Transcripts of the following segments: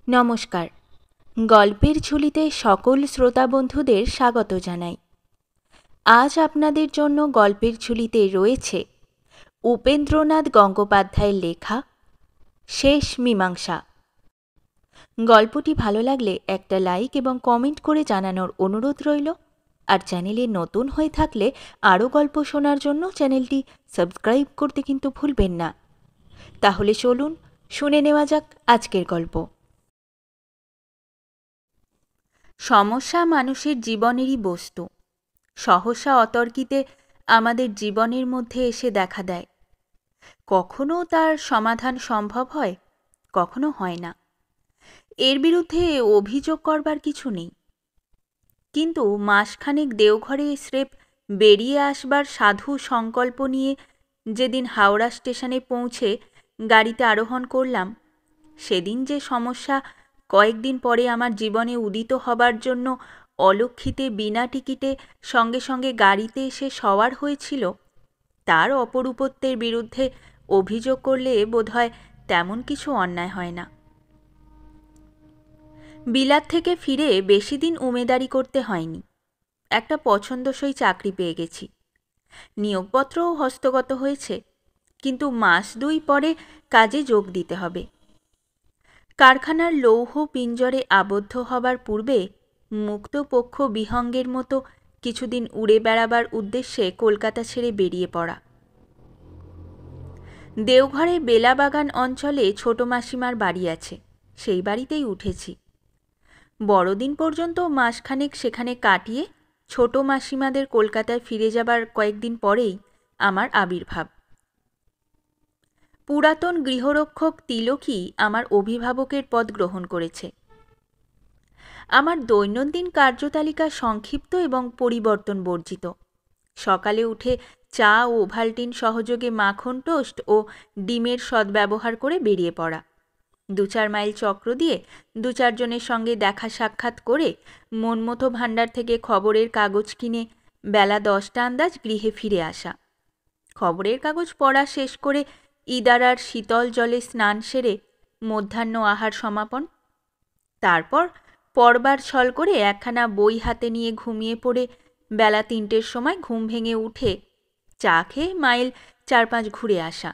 নমস্কার। গল্পের ঝুলিতে সকল শ্রোতা বন্ধুদের স্বাগত জানাই। আজ আপনাদের জন্য গল্পের ঝুলিতে রয়েছে উপেন্দ্রনাথ গঙ্গোপাধ্যায়ের লেখা শেষ মীমাংসা। গল্পটি ভালো লাগলে একটা লাইক এবং কমেন্ট করে জানানোর অনুরোধ রইল। আর চ্যানেলে নতুন হয়ে থাকলে আরও গল্প শোনার জন্য চ্যানেলটি সাবস্ক্রাইব করতে কিন্তু ভুলবেন না। তাহলে চলুন শুনে নেওয়া যাক আজকের গল্প। সমস্যা মানুষের জীবনেরই বস্তু। সহসা অতর্কিতে আমাদের জীবনের মধ্যে এসে দেখা দেয়। কখনো তার সমাধান সম্ভব হয়, কখনো হয় না। এর বিরুদ্ধে অভিযোগ করবার কিছু নেই। কিন্তু মাসখানেক দেওঘরে স্রেফ বেরিয়ে আসবার সাধু সংকল্প নিয়ে যেদিন হাওড়া স্টেশনে পৌঁছে গাড়িতে আরোহণ করলাম, সেদিন যে সমস্যা কয়েকদিন পরে আমার জীবনে উদিত হবার জন্য অলক্ষিতে বিনা টিকিটে সঙ্গে সঙ্গে গাড়িতে এসে সওয়ার হয়েছিল, তার অপরূপত্বের বিরুদ্ধে অভিযোগ করলে বোধহয় তেমন কিছু অন্যায় হয় না। বিলাত থেকে ফিরে বেশি দিন উমেদারি করতে হয়নি। একটা পছন্দসই চাকরি পেয়ে গেছি। নিয়োগপত্রও হস্তগত হয়েছে, কিন্তু মাস 2 পরে কাজে যোগ দিতে হবে। কারখানার লৌহ পিঞ্জরে আবদ্ধ হবার পূর্বে মুক্ত পক্ষ বিহঙ্গের মতো কিছুদিন উড়ে বেড়াবার উদ্দেশ্যে কলকাতা ছেড়ে বেরিয়ে পড়া। দেওঘরে বেলাবাগান অঞ্চলে ছোট মাসিমার বাড়ি আছে, সেই বাড়িতেই উঠেছি। বড়দিন পর্যন্ত মাসখানেক সেখানে কাটিয়ে ছোট মাসিমাদের কলকাতায় ফিরে যাবার কয়েকদিন পরেই আমার আবির্ভাব। পুরাতন গৃহরক্ষক তিলকই আমার অভিভাবকের পদ গ্রহণ করেছে। আমার দৈনন্দিন কার্যতালিকা সংক্ষিপ্ত এবং পরিবর্তন বর্জিত। সকালে উঠে চা ও ওভালটিন সহযোগে মাখন টোস্ট ও ডিমের সদ্ব্যবহার করে বেরিয়ে পড়া। 2-4 মাইল চক্র দিয়ে 2-4 জনের সঙ্গে দেখা সাক্ষাৎ করে মনমতো ভাণ্ডার থেকে খবরের কাগজ কিনে বেলা 10টা আন্দাজ গৃহে ফিরে আসা। খবরের কাগজ পড়া শেষ করে ইদারার শীতল জলে স্নান সেরে মধ্যাহ্ন আহার সমাপন। তারপর পড়বার ছল করে একখানা বই হাতে নিয়ে ঘুমিয়ে পড়ে বেলা 3টের সময় ঘুম ভেঙে উঠে চা খেয়ে মাইল 4-5 ঘুরে আসা।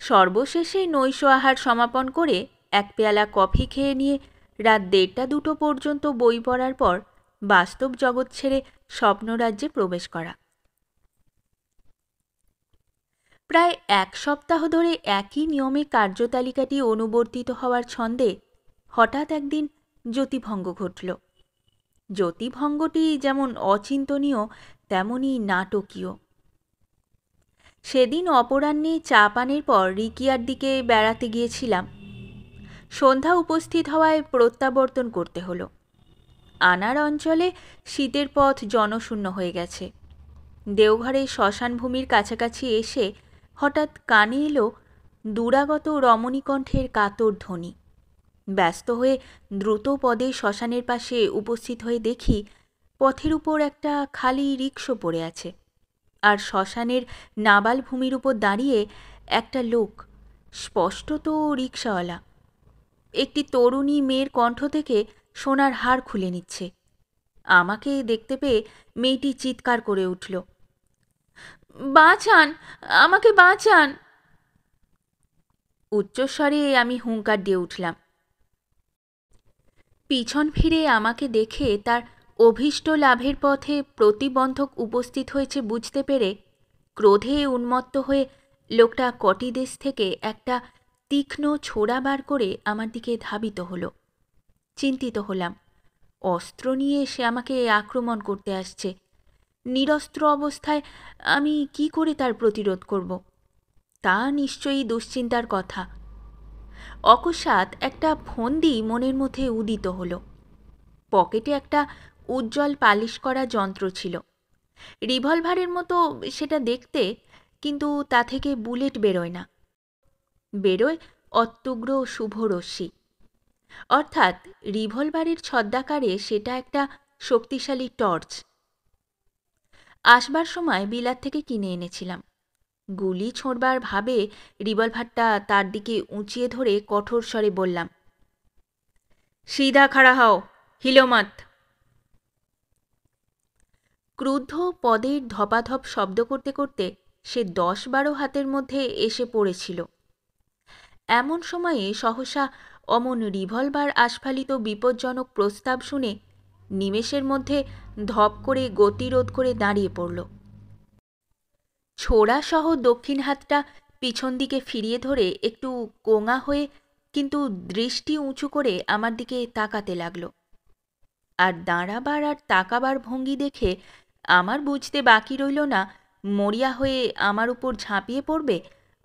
সর্বশেষে নৈশ আহার সমাপন করে 1 পেয়ালা কফি খেয়ে নিয়ে রাত 1:30-2টো পর্যন্ত বই পড়ার পর বাস্তব জগৎ ছেড়ে স্বপ্নরাজ্যে প্রবেশ করা। প্রায় 1 সপ্তাহ ধরে একই নিয়মে কার্যতালিকাটি অনুবর্তিত হওয়ার ছন্দে হঠাৎ একদিন জ্যোতিভঙ্গ ঘটল। জ্যোতিভঙ্গটি যেমন অচিন্তনীয় তেমনি নাটকীয়। সেদিন অপরাহ্নে চা পানের পর রিকিয়ার দিকে বেড়াতে গিয়েছিলাম। সন্ধ্যা উপস্থিত হওয়ায় প্রত্যাবর্তন করতে হলো। আনার অঞ্চলে শীতের পথ জনশূন্য হয়ে গেছে। দেওঘরে শ্মশানভূমির কাছাকাছি এসে হঠাৎ কানে এলো দূরাগত রমণীকণ্ঠের কাতর ধ্বনি। ব্যস্ত হয়ে দ্রুত পদে শ্মশানের পাশে উপস্থিত হয়ে দেখি পথের উপর একটা খালি রিকশো পড়ে আছে, আর শ্মশানের নাবাল ভূমির উপর দাঁড়িয়ে একটা লোক, স্পষ্টত রিকশাওয়ালা। একটি তরুণী মেয়ের কণ্ঠ থেকে সোনার হার খুলে নিচ্ছে। আমাকে দেখতে পেয়ে মেয়েটি চিৎকার করে উঠল, বাঁচান, আমাকে বাঁচান। উচ্চস্বরে আমি হুঙ্কার দিয়ে উঠলাম। পিছন ফিরে আমাকে দেখে তার অভীষ্ট লাভের পথে প্রতিবন্ধক উপস্থিত হয়েছে বুঝতে পেরে ক্রোধে উন্মত্ত হয়ে লোকটা কটিদেশ থেকে একটা তীক্ষ্ণ ছোরা বার করে আমার দিকে ধাবিত হলো। চিন্তিত হলাম, অস্ত্র নিয়ে সে আমাকে আক্রমণ করতে আসছে। নিরস্ত্র অবস্থায় আমি কি করে তার প্রতিরোধ করব? তা নিশ্চয়ই দুশ্চিন্তার কথা। অকস্মাৎ একটা ফন্দি মনের মধ্যে উদিত হলো। পকেটে একটা উজ্জ্বল পালিশ করা যন্ত্র ছিল। রিভলভারের মতো সেটা দেখতে, কিন্তু তা থেকে বুলেট বেরোয় না, বেরোয় অত্যুগ্র শুভরশ্মি। অর্থাৎ রিভলভারের ছদ্মাকারে সেটা একটা শক্তিশালী টর্চ। আসবার সময় বিলাত থেকে কিনে এনেছিলাম। গুলি ছোঁড়বার ভাবে রিভলভারটা তার দিকে উঁচিয়ে ধরে কঠোর স্বরে বললাম, সিধা খাড়া হও, হিলো মত। ক্রুদ্ধ পদের ধপাধপ শব্দ করতে করতে সে ১০-১২ হাতের মধ্যে এসে পড়েছিল। এমন সময়ে সহসা অমন রিভলভার আস্ফালিত বিপজ্জনক প্রস্তাব শুনে নিমেষের মধ্যে ধপ করে গতিরোধ করে দাঁড়িয়ে পড়ল। ছোড়াসহ দক্ষিণ হাতটা পিছন দিকে ফিরিয়ে ধরে একটু কোঙা হয়ে কিন্তু দৃষ্টি উঁচু করে আমার দিকে তাকাতে লাগল। আর দাঁড়াবার আর তাকাবার ভঙ্গি দেখে আমার বুঝতে বাকি রইল না মরিয়া হয়ে আমার উপর ঝাঁপিয়ে পড়বে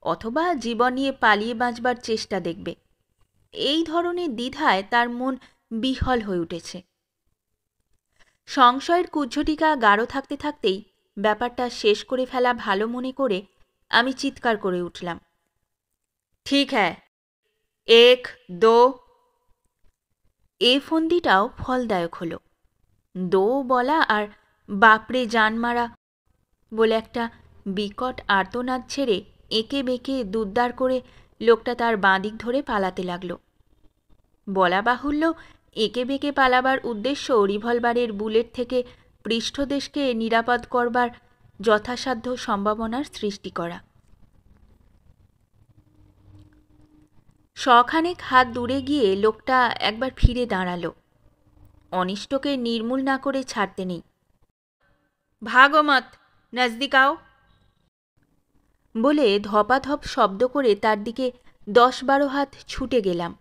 অথবা জীবন নিয়ে পালিয়ে বাঁচবার চেষ্টা দেখবে। এই ধরনের দ্বিধায় তার মন বিহ্বল হয়ে উঠেছে। সংশয়ের কুজ্ঝটিকা গাঢ় থাকতে থাকতেই ব্যাপারটা শেষ করে ফেলা ভালো মনে করে আমি চিৎকার করে উঠলাম, ঠিক হ্যাঁ, ১, ২। এ ফন্দিটাও ফলদায়ক হলো। দো বলা আর বাপরে জান মারা বলে একটা বিকট আর্তনাদ ছেড়ে এঁকে বেঁকে দুদ্দার করে লোকটা তার বাঁদিক ধরে পালাতে লাগল। বলা বাহুল্য, এঁকে বেঁকে পালাবার উদ্দেশ্য রিভলভারের বুলেট থেকে পৃষ্ঠদেশকে নিরাপদ করবার যথাসাধ্য সম্ভাবনার সৃষ্টি করা। শখানেক হাত দূরে গিয়ে লোকটা একবার ফিরে দাঁড়াল। অনিষ্টকে নির্মূল না করে ছাড়তে নেই। ভাগো মত, নজদিক আও বলে ধপাধপ শব্দ করে তার দিকে ১০-১২ হাত ছুটে গেলাম।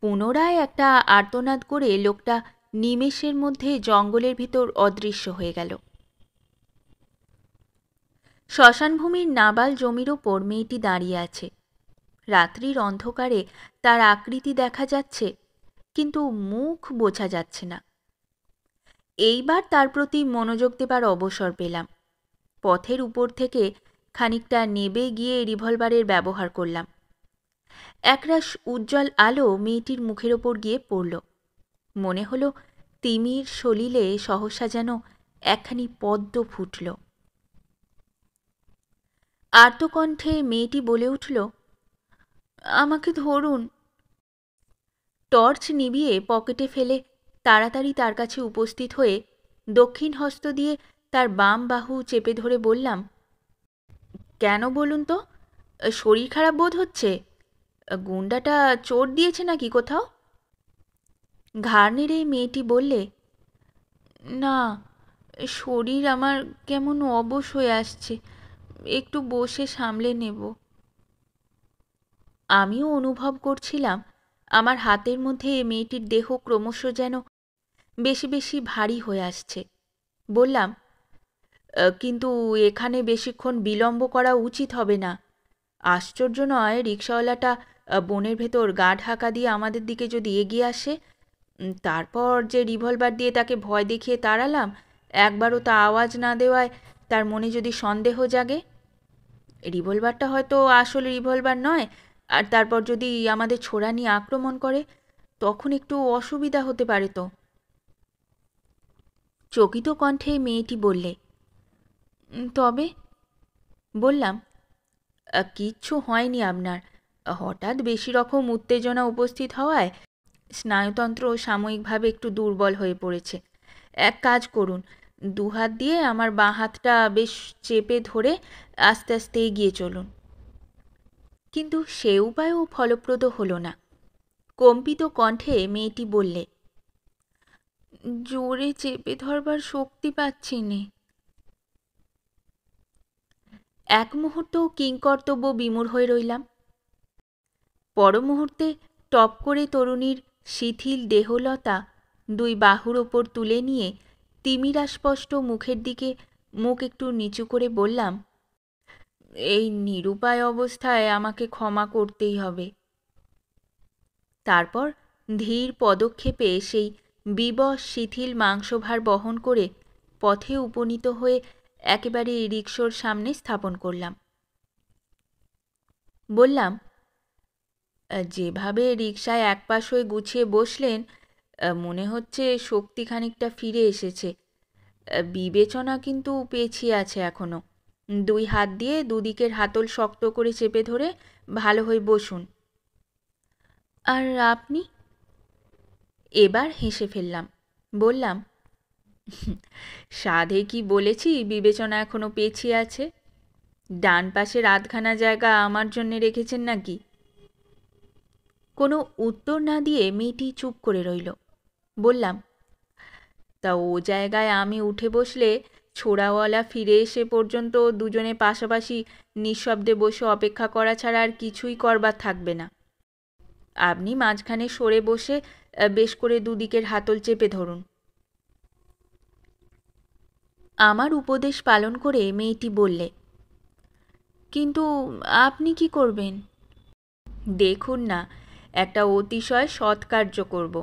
পুনরায় একটা আর্তনাদ করে লোকটা নিমেষের মধ্যে জঙ্গলের ভিতর অদৃশ্য হয়ে গেল। শ্মশানভূমির নাবাল জমির ওপর মেয়েটি দাঁড়িয়ে আছে। রাত্রির অন্ধকারে তার আকৃতি দেখা যাচ্ছে, কিন্তু মুখ বোঝা যাচ্ছে না। এইবার তার প্রতি মনোযোগ দেবার অবসর পেলাম। পথের উপর থেকে খানিকটা নেবে গিয়ে রিভলভারের ব্যবহার করলাম। একরাশ উজ্জ্বল আলো মেয়েটির মুখের ওপর গিয়ে পড়ল। মনে হলো তিমির সলিলে সহসা যেন একখানি পদ্ম ফুটল। আর্তকণ্ঠে মেয়েটি বলে উঠল, আমাকে ধরুন। টর্চ নিভিয়ে পকেটে ফেলে তাড়াতাড়ি তার কাছে উপস্থিত হয়ে দক্ষিণ হস্ত দিয়ে তার বাম বাহু চেপে ধরে বললাম, কেন বলুন তো? শরীর খারাপ বোধ হচ্ছে? গুন্ডাটা চোট দিয়েছে নাকি কোথাও? ঘাড় নেড়ে মেয়েটি বললে, না, শরীর আমার কেমন অবশ হয়ে আসছে, একটু বসে সামলে নেব। আমিও অনুভব করছিলাম আমার হাতের মধ্যে মেয়েটির দেহ ক্রমশ যেন বেশি বেশি ভারী হয়ে আসছে। বললাম, কিন্তু এখানে বেশিক্ষণ বিলম্ব করা উচিত হবে না। আশ্চর্য নয়, রিকশাওয়ালাটা বনের ভেতর গা ঢাকা দিয়ে আমাদের দিকে যদি এগিয়ে আসে, তারপর যে রিভলভার দিয়ে তাকে ভয় দেখিয়ে তাড়ালাম, একবারও তা আওয়াজ না দেওয়ায় তার মনে যদি সন্দেহ জাগে, রিভলভারটা হয়তো আসল রিভলভার নয়, আর তারপর যদি আমাদের ছোড়া নিয়ে আক্রমণ করে, তখন একটু অসুবিধা হতে পারে তো। চকিত কণ্ঠে মেয়েটি বললে, তবে? বললাম, কিচ্ছু হয়নি আপনার। হঠাৎ বেশি রকম উত্তেজনা উপস্থিত হওয়ায় স্নায়ুতন্ত্র সাময়িকভাবে একটু দুর্বল হয়ে পড়েছে। এক কাজ করুন, দুহাত দিয়ে আমার বাঁ হাতটা বেশ চেপে ধরে আস্তে আস্তে এগিয়ে চলুন। কিন্তু সে উপায়ও ফলপ্রদ হলো না। কম্পিত কণ্ঠে মেয়েটি বললে, জোরে চেপে ধরবার শক্তি পাচ্ছি নে। এক মুহূর্ত কিংকর্তব্য বিমূঢ় হয়ে রইলাম। পর মুহূর্তে টপ করে তরুণীর শিথিল দেহলতা দুই বাহুর ওপর তুলে নিয়ে তিমিরাস্পষ্ট মুখের দিকে মুখ একটু নিচু করে বললাম, এই নিরুপায় অবস্থায় আমাকে ক্ষমা করতেই হবে। তারপর ধীর পদক্ষেপে সেই বিবশ শিথিল মাংসভার বহন করে পথে উপনীত হয়ে একেবারে রিকশোর সামনে স্থাপন করলাম। বললাম, যেভাবে রিকশায় একপাশ হয়ে গুছিয়ে বসলেন, মনে হচ্ছে শক্তি খানিকটা ফিরে এসেছে। বিবেচনা কিন্তু পেছিয়ে আছে এখনো। দুই হাত দিয়ে দুদিকের হাতল শক্ত করে চেপে ধরে ভালো হয়ে বসুন। আর আপনি? এবার হেসে ফেললাম। বললাম, সাধে কি বলেছি বিবেচনা এখনো পেছিয়ে আছে? ডান পাশের আধখানা জায়গা আমার জন্যে রেখেছেন নাকি? কোনো উত্তর না দিয়ে মেয়েটি চুপ করে রইল। বললাম, তা ও জায়গায় আমি উঠে বসলে ছোড়াওয়ালা ফিরে এসে পর্যন্ত দুজনে পাশাপাশি নিঃশব্দে বসে অপেক্ষা করা ছাড়া আর কিছুই করবার থাকবে না। আপনি মাঝখানে সরে বসে বেশ করে দুদিকের হাতল চেপে ধরুন। আমার উপদেশ পালন করে মেয়েটি বললে, কিন্তু আপনি কি করবেন? দেখুন না, একটা অতিশয় সৎকার্য করব।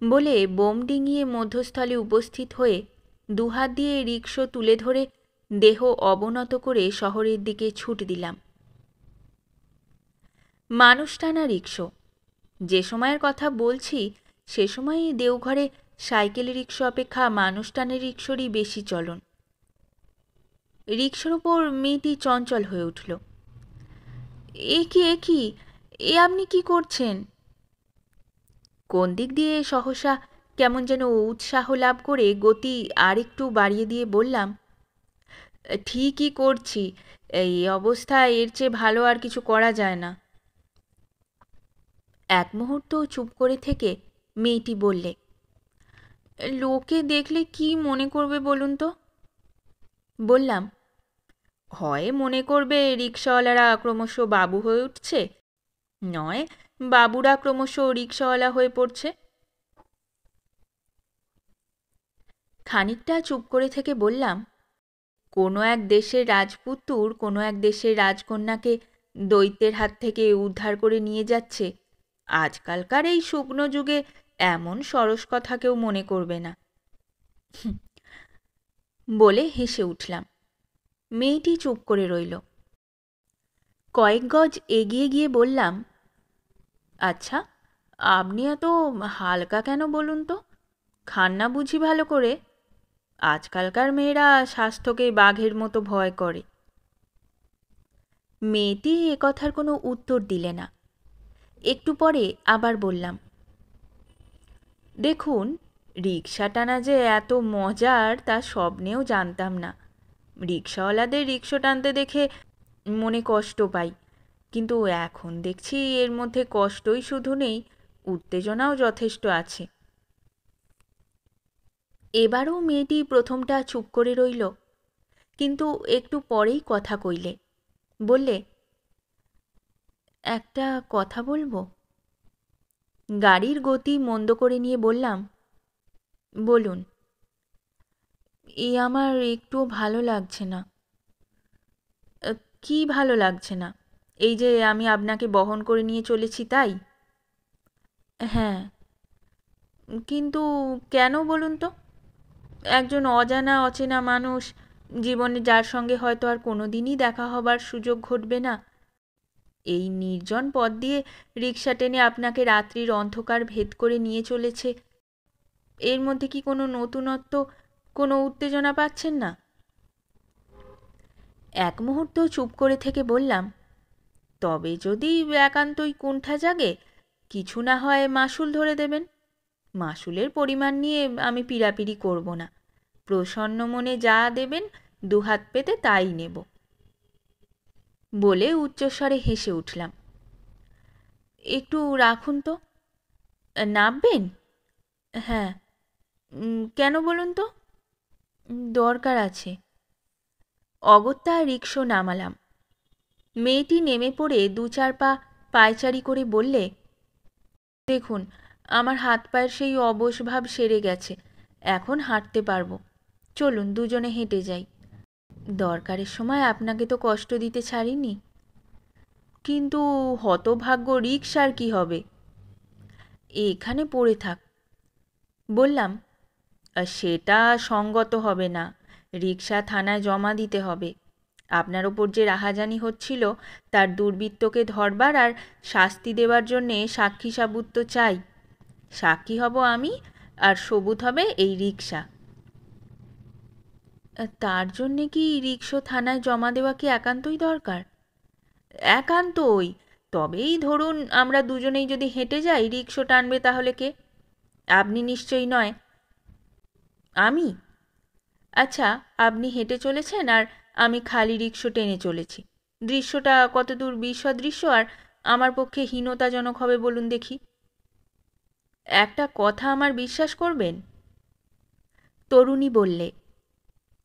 বলে বোম ডিঙিয়ে মধ্যস্থলে উপস্থিত হয়ে দুহাত দিয়ে রিকশো তুলে ধরে দেহ অবনত করে শহরের দিকে ছুট দিলাম। মানুষ টানা রিকশো। যে সময়ের কথা বলছি সে সময়ে দেওঘরে সাইকেল রিকশো অপেক্ষা মানুষ টানের রিকশোরই বেশি চলন। রিকশোর ওপর মেয়েটি চঞ্চল হয়ে উঠল। এ কি এ আপনি কি করছেন? কোন দিক দিয়ে সহসা কেমন যেন উৎসাহ লাভ করে গতি আর একটু বাড়িয়ে দিয়ে বললাম, ঠিকই করছি, এই অবস্থায় এর চেয়ে ভালো আর কিছু করা যায় না। এক মুহূর্ত চুপ করে থেকে মেয়েটি বললে, লোকে দেখলে কি মনে করবে বলুন তো? বললাম, হয় মনে করবে রিকশাওয়ালারা ক্রমশ বাবু হয়ে উঠছে, নয় বাবুরা ক্রমশ রিকশাওয়ালা হয়ে পড়ছে। খানিকটা চুপ করে থেকে বললাম, কোনো এক দেশের রাজপুত্তুর কোনো এক দেশের রাজকন্যাকে দৈত্যের হাত থেকে উদ্ধার করে নিয়ে যাচ্ছে, আজকালকার এই শুকনো যুগে এমন সরস কথা কেউ মনে করবে না। বলে হেসে উঠলাম। মেয়েটি চুপ করে রইল। কয়েক গজ এগিয়ে গিয়ে বললাম, আচ্ছা, আপনি এত হালকা কেন বলুন তো? খান না বুঝি ভালো করে? আজকালকার মেয়েরা স্বাস্থ্যকে বাঘের মতো ভয় করে। মেয়েটি এ কথার কোনো উত্তর দিলে না। একটু পরে আবার বললাম, দেখুন, রিকশা টানা যে এত মজার তা স্বপ্নেও জানতাম না। রিকশাওয়ালাদের রিকশা টানতে দেখে মনে কষ্ট পাই, কিন্তু এখন দেখছি এর মধ্যে কষ্টই শুধু নেই, উত্তেজনাও যথেষ্ট আছে। এবারও মেয়েটি প্রথমটা চুপ করে রইল, কিন্তু একটু পরেই কথা কইলে। বললে, একটা কথা বলবো? গাড়ির গতি মন্দ করে নিয়ে বললাম, বলুন। আমার একটুও ভালো লাগছে না। কি ভালো লাগছে না? এই যে আমি আপনাকে বহন করে নিয়ে চলেছি তাই? হ্যাঁ। কিন্তু কেন বলুন তো? একজন অজানা অচেনা মানুষ, জীবনে যার সঙ্গে হয়তো আর কোনো দিনই দেখা হবার সুযোগ ঘটবে না, এই নির্জন পথ দিয়ে রিকশা টেনে আপনাকে রাত্রির অন্ধকার ভেদ করে নিয়ে চলেছে, এর মধ্যে কি কোনো নতুনত্ব, কোনো উত্তেজনা পাচ্ছেন না? এক মুহূর্ত চুপ করে থেকে বললাম, তবে যদি একান্তই কুণ্ঠা জাগে, কিছু না হয় মাশুল ধরে দেবেন। মাশুলের পরিমাণ নিয়ে আমি পীড়াপিড়ি করব না। প্রসন্ন মনে যা দেবেন দুহাত পেতে তাই নেব। বলে উচ্চস্বরে হেসে উঠলাম। একটু রাখুন তো। নামবেন? হ্যাঁ। কেন বলুন তো? দরকার আছে। অগত্যা রিকশো নামালাম। মেয়েটি নেমে পড়ে দু চার পা পায়চারি করে বললে, দেখুন, আমার হাত পায়ের সেই অবশ ভাব সেরে গেছে, এখন হাঁটতে পারবো। চলুন দুজনে হেঁটে যাই। দরকারের সময় আপনাকে তো কষ্ট দিতে ছাড়িনি। কিন্তু হতভাগ্য রিকশার কি হবে? এখানে পড়ে থাক। বললাম, সেটা সঙ্গত হবে না, রিকশা থানায় জমা দিতে হবে। আপনার ওপর যে রাহাজানি হচ্ছিল তার দুর্বৃত্তকে ধরবার আর শাস্তি দেবার জন্যে সাক্ষী সাবুত চাই। সাক্ষী হব আমি, আর সবুত হবে এই রিকশা। তার জন্যে কি রিকশা থানায় জমা দেওয়া কি একান্তই দরকার? একান্তই। তবেই ধরুন আমরা দুজনেই যদি হেঁটে যাই, রিকশো টানবে তাহলে কে? আপনি নিশ্চয়ই নয়। আমি? আচ্ছা, আপনি হেঁটে চলেছেন আর আমি খালি রিকশো টেনে চলেছি। দৃশ্যটা কতদূর বিসদৃশ্য আর আমার পক্ষে হীনতাজনক হবে বলুন দেখি। একটা কথা আমার বিশ্বাস করবেন? তরুণী বললে,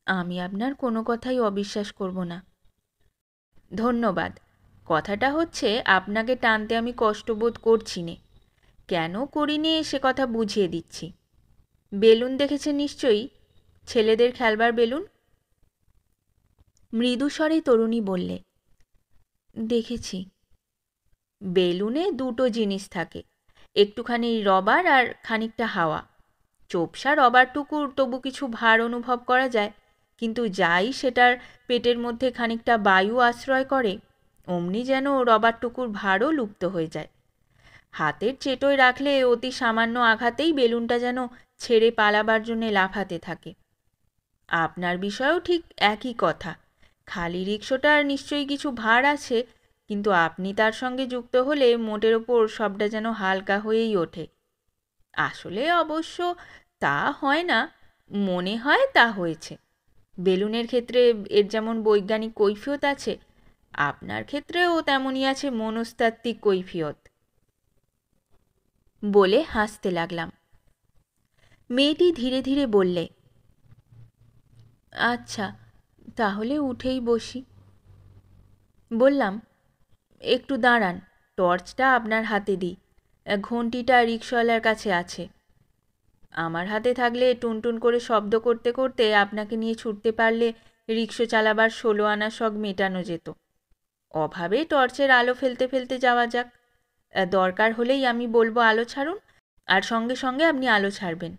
আমি আপনার কোনো কথাই অবিশ্বাস করব না। ধন্যবাদ। কথাটা হচ্ছে, আপনাকে টানতে আমি কষ্টবোধ করছি নে। কেন করিনি সে কথা বুঝিয়ে দিচ্ছি। বেলুন দেখেছেন নিশ্চয়ই, ছেলেদের খেলবার বেলুন? মৃদুস্বরে তরুণী বললে, দেখেছি। বেলুনে দুটো জিনিস থাকে, একটুখানি রবার আর খানিকটা হাওয়া। চোপসা রবারটুকুর তবু কিছু ভার অনুভব করা যায়, কিন্তু যাই সেটার পেটের মধ্যে খানিকটা বায়ু আশ্রয় করে, অমনি যেন রবারটুকুর ভারও লুপ্ত হয়ে যায়। হাতের চেটোয় রাখলে অতি সামান্য আঘাতেই বেলুনটা যেন ছেড়ে পালাবার জন্যে লাফাতে থাকে। আপনার বিষয়েও ঠিক একই কথা। খালি রিকশোটার নিশ্চয়ই কিছু ভার আছে, কিন্তু আপনি তার সঙ্গে যুক্ত হলে মোটের ওপর সবটা যেন হালকা হয়েই ওঠে। আসলে অবশ্য তা হয় না, মনে হয় তা হয়েছে। বেলুনের ক্ষেত্রে এর যেমন বৈজ্ঞানিক কৈফিয়ত আছে, আপনার ক্ষেত্রেও তেমনই আছে মনস্তাত্ত্বিক কৈফিয়ত। বলে হাসতে লাগলাম। মেয়েটি ধীরে ধীরে বললে, আচ্ছা, তাহলে উঠেই বসি। বললাম, একটু দাঁড়ান, টর্চটা আপনার হাতে দিই। ঘণ্টিটা রিকশাওয়ালার কাছে আছে। আমার হাতে থাকলে টুনটুন করে শব্দ করতে করতে আপনাকে নিয়ে ছুটতে পারলে রিকশো চালাবার 16 আনা শখ মেটানো যেত। অভাবে টর্চের আলো ফেলতে ফেলতে যাওয়া যাক। দরকার হলেই আমি বলবো আলো ছাড়ুন, আর সঙ্গে সঙ্গে আপনি আলো ছাড়বেন।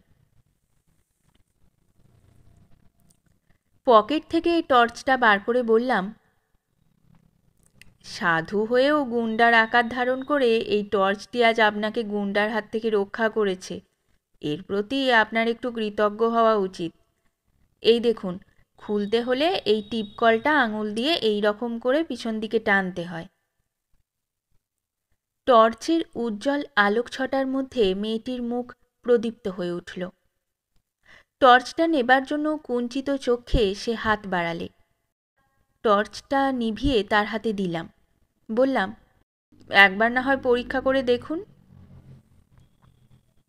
পকেট থেকে টর্চটা বার করে বললাম, সাধু হয়েও গুন্ডার আকার ধারণ করে এই টর্চটি আজ আপনাকে গুন্ডার হাত থেকে রক্ষা করেছে। এর প্রতি আপনার একটু কৃতজ্ঞ হওয়া উচিত। এই দেখুন, খুলতে হলে এই টিপকলটা আঙুল দিয়ে এই রকম করে পিছন দিকে টানতে হয়। টর্চের উজ্জ্বল আলোকছটার মধ্যে মেয়েটির মুখ প্রদীপ্ত হয়ে উঠল। টর্চটা নেবার জন্য কুঞ্চিত চক্ষে সে হাত বাড়ালে। টর্চটা নিভিয়ে তার হাতে দিলাম। বললাম, একবার না হয় পরীক্ষা করে দেখুন।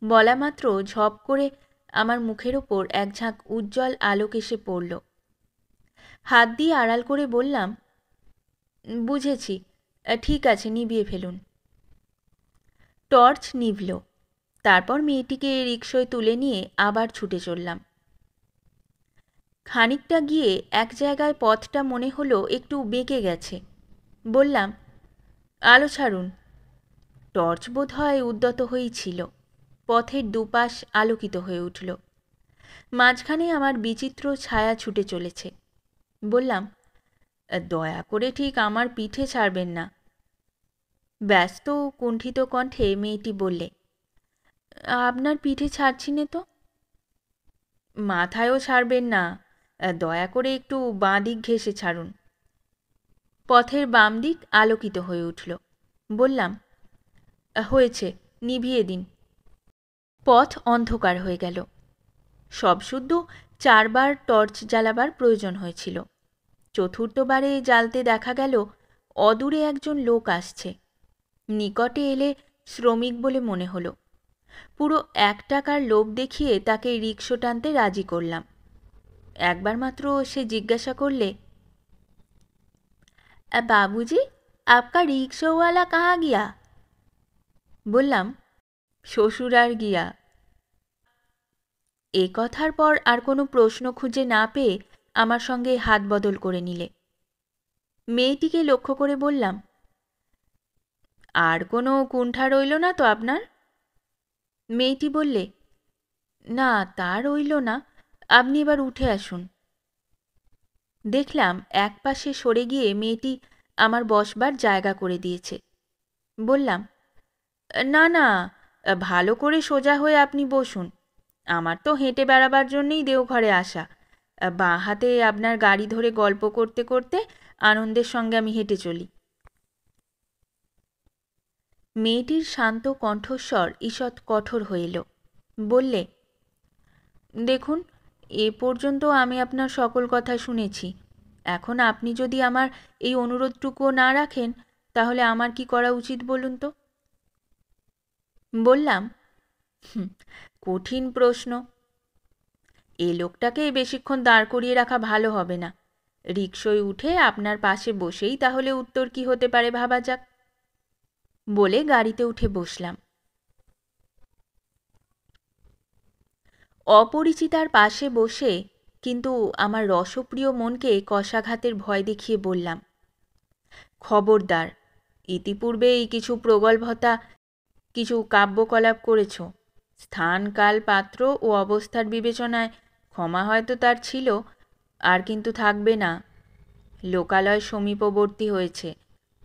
বলা মাত্র ঝপ করে আমার মুখের ওপর এক ঝাঁক উজ্জ্বল আলোক এসে পড়ল। হাত দিয়ে আড়াল করে বললাম, বুঝেছি, ঠিক আছে, নিভিয়ে ফেলুন। টর্চ নিভল। তারপর মেয়েটিকে রিকশায় তুলে নিয়ে আবার ছুটে চললাম। খানিকটা গিয়ে এক জায়গায় পথটা মনে হলো একটু বেঁকে গেছে। বললাম, আলো ছাড়ুন। টর্চ বোধ হয় উদ্যত হয়েই ছিল। পথের দুপাশ আলোকিত হয়ে উঠল। মাঝখানে আমার বিচিত্র ছায়া ছুটে চলেছে। বললাম, দয়া করে ঠিক আমার পিঠে ছাড়বেন না। ব্যস্ত কুণ্ঠিত কণ্ঠে মেয়েটি বললে, আপনার পিঠে ছাড়ছি নে তো। মাথায়ও ছাড়বেন না, দয়া করে একটু বাঁ দিক ঘেঁষে ছাড়ুন। পথের বাম দিক আলোকিত হয়ে উঠল। বললাম, হয়েছে, নিভিয়ে দিন। পথ অন্ধকার হয়ে গেল। সবশুদ্ধ 4 বার টর্চ জ্বালাবার প্রয়োজন হয়েছিল। চতুর্থবারে জ্বালতে দেখা গেল অদূরে একজন লোক আসছে। নিকটে এলে শ্রমিক বলে মনে হলো। পুরো 1 টাকার লোভ দেখিয়ে তাকে রিকশো টানতে রাজি করলাম। একবার মাত্র সে জিজ্ঞাসা করলে, বাবুজি, আপকা রিক্সাওয়ালা কাহা গিয়া? বললাম, শ্বশুর আর গিয়া। এ কথার পর আর কোনো প্রশ্ন খুঁজে না পেয়ে আমার সঙ্গে হাত বদল করে নিলে। মেয়েটিকে লক্ষ্য করে বললাম, আর কোনো কুণ্ঠা রইল না তো আপনার? মেয়েটি বললে, না, তা রইল না, আপনি এবার উঠে আসুন। দেখলাম এক পাশে সরে গিয়ে মেয়েটি আমার বসবার জায়গা করে দিয়েছে। বললাম, না না, ভালো করে সোজা হয়ে আপনি বসুন। আমার তো হেঁটে বেড়াবার জন্যেই দেওঘরে আসা। বাঁ হাতে আপনার গাড়ি ধরে গল্প করতে করতে আনন্দের সঙ্গে আমি হেঁটে চলি। মেয়েটির শান্ত কণ্ঠস্বর ঈষৎ কঠোর হইল। বললে, দেখুন, এ পর্যন্ত আমি আপনার সকল কথা শুনেছি। এখন আপনি যদি আমার এই অনুরোধটুকুও না রাখেন, তাহলে আমার কি করা উচিত বলুন তো? বললাম, "হুম, কঠিন প্রশ্ন। এ লোকটাকে বেশিক্ষণ দাঁড় করিয়ে রাখা ভালো হবে না। রিকশায় উঠে আপনার পাশে বসেই তাহলে উত্তর কি হতে পারে ভাবা যাক।" বলে গাড়িতে উঠে বসলাম। অপরিচিতার পাশে বসে কিন্তু আমার রসপ্রিয় মনকে কশাঘাতের ভয় দেখিয়ে বললাম, খবরদার, ইতিপূর্বেই কিছু প্রগল্ভতা, কিছু কাব্যকলাপ করেছ। স্থান, কাল, পাত্র ও অবস্থার বিবেচনায় ক্ষমা হয়তো তার ছিল, আর কিন্তু থাকবে না। লোকালয় সমীপবর্তী হয়েছে।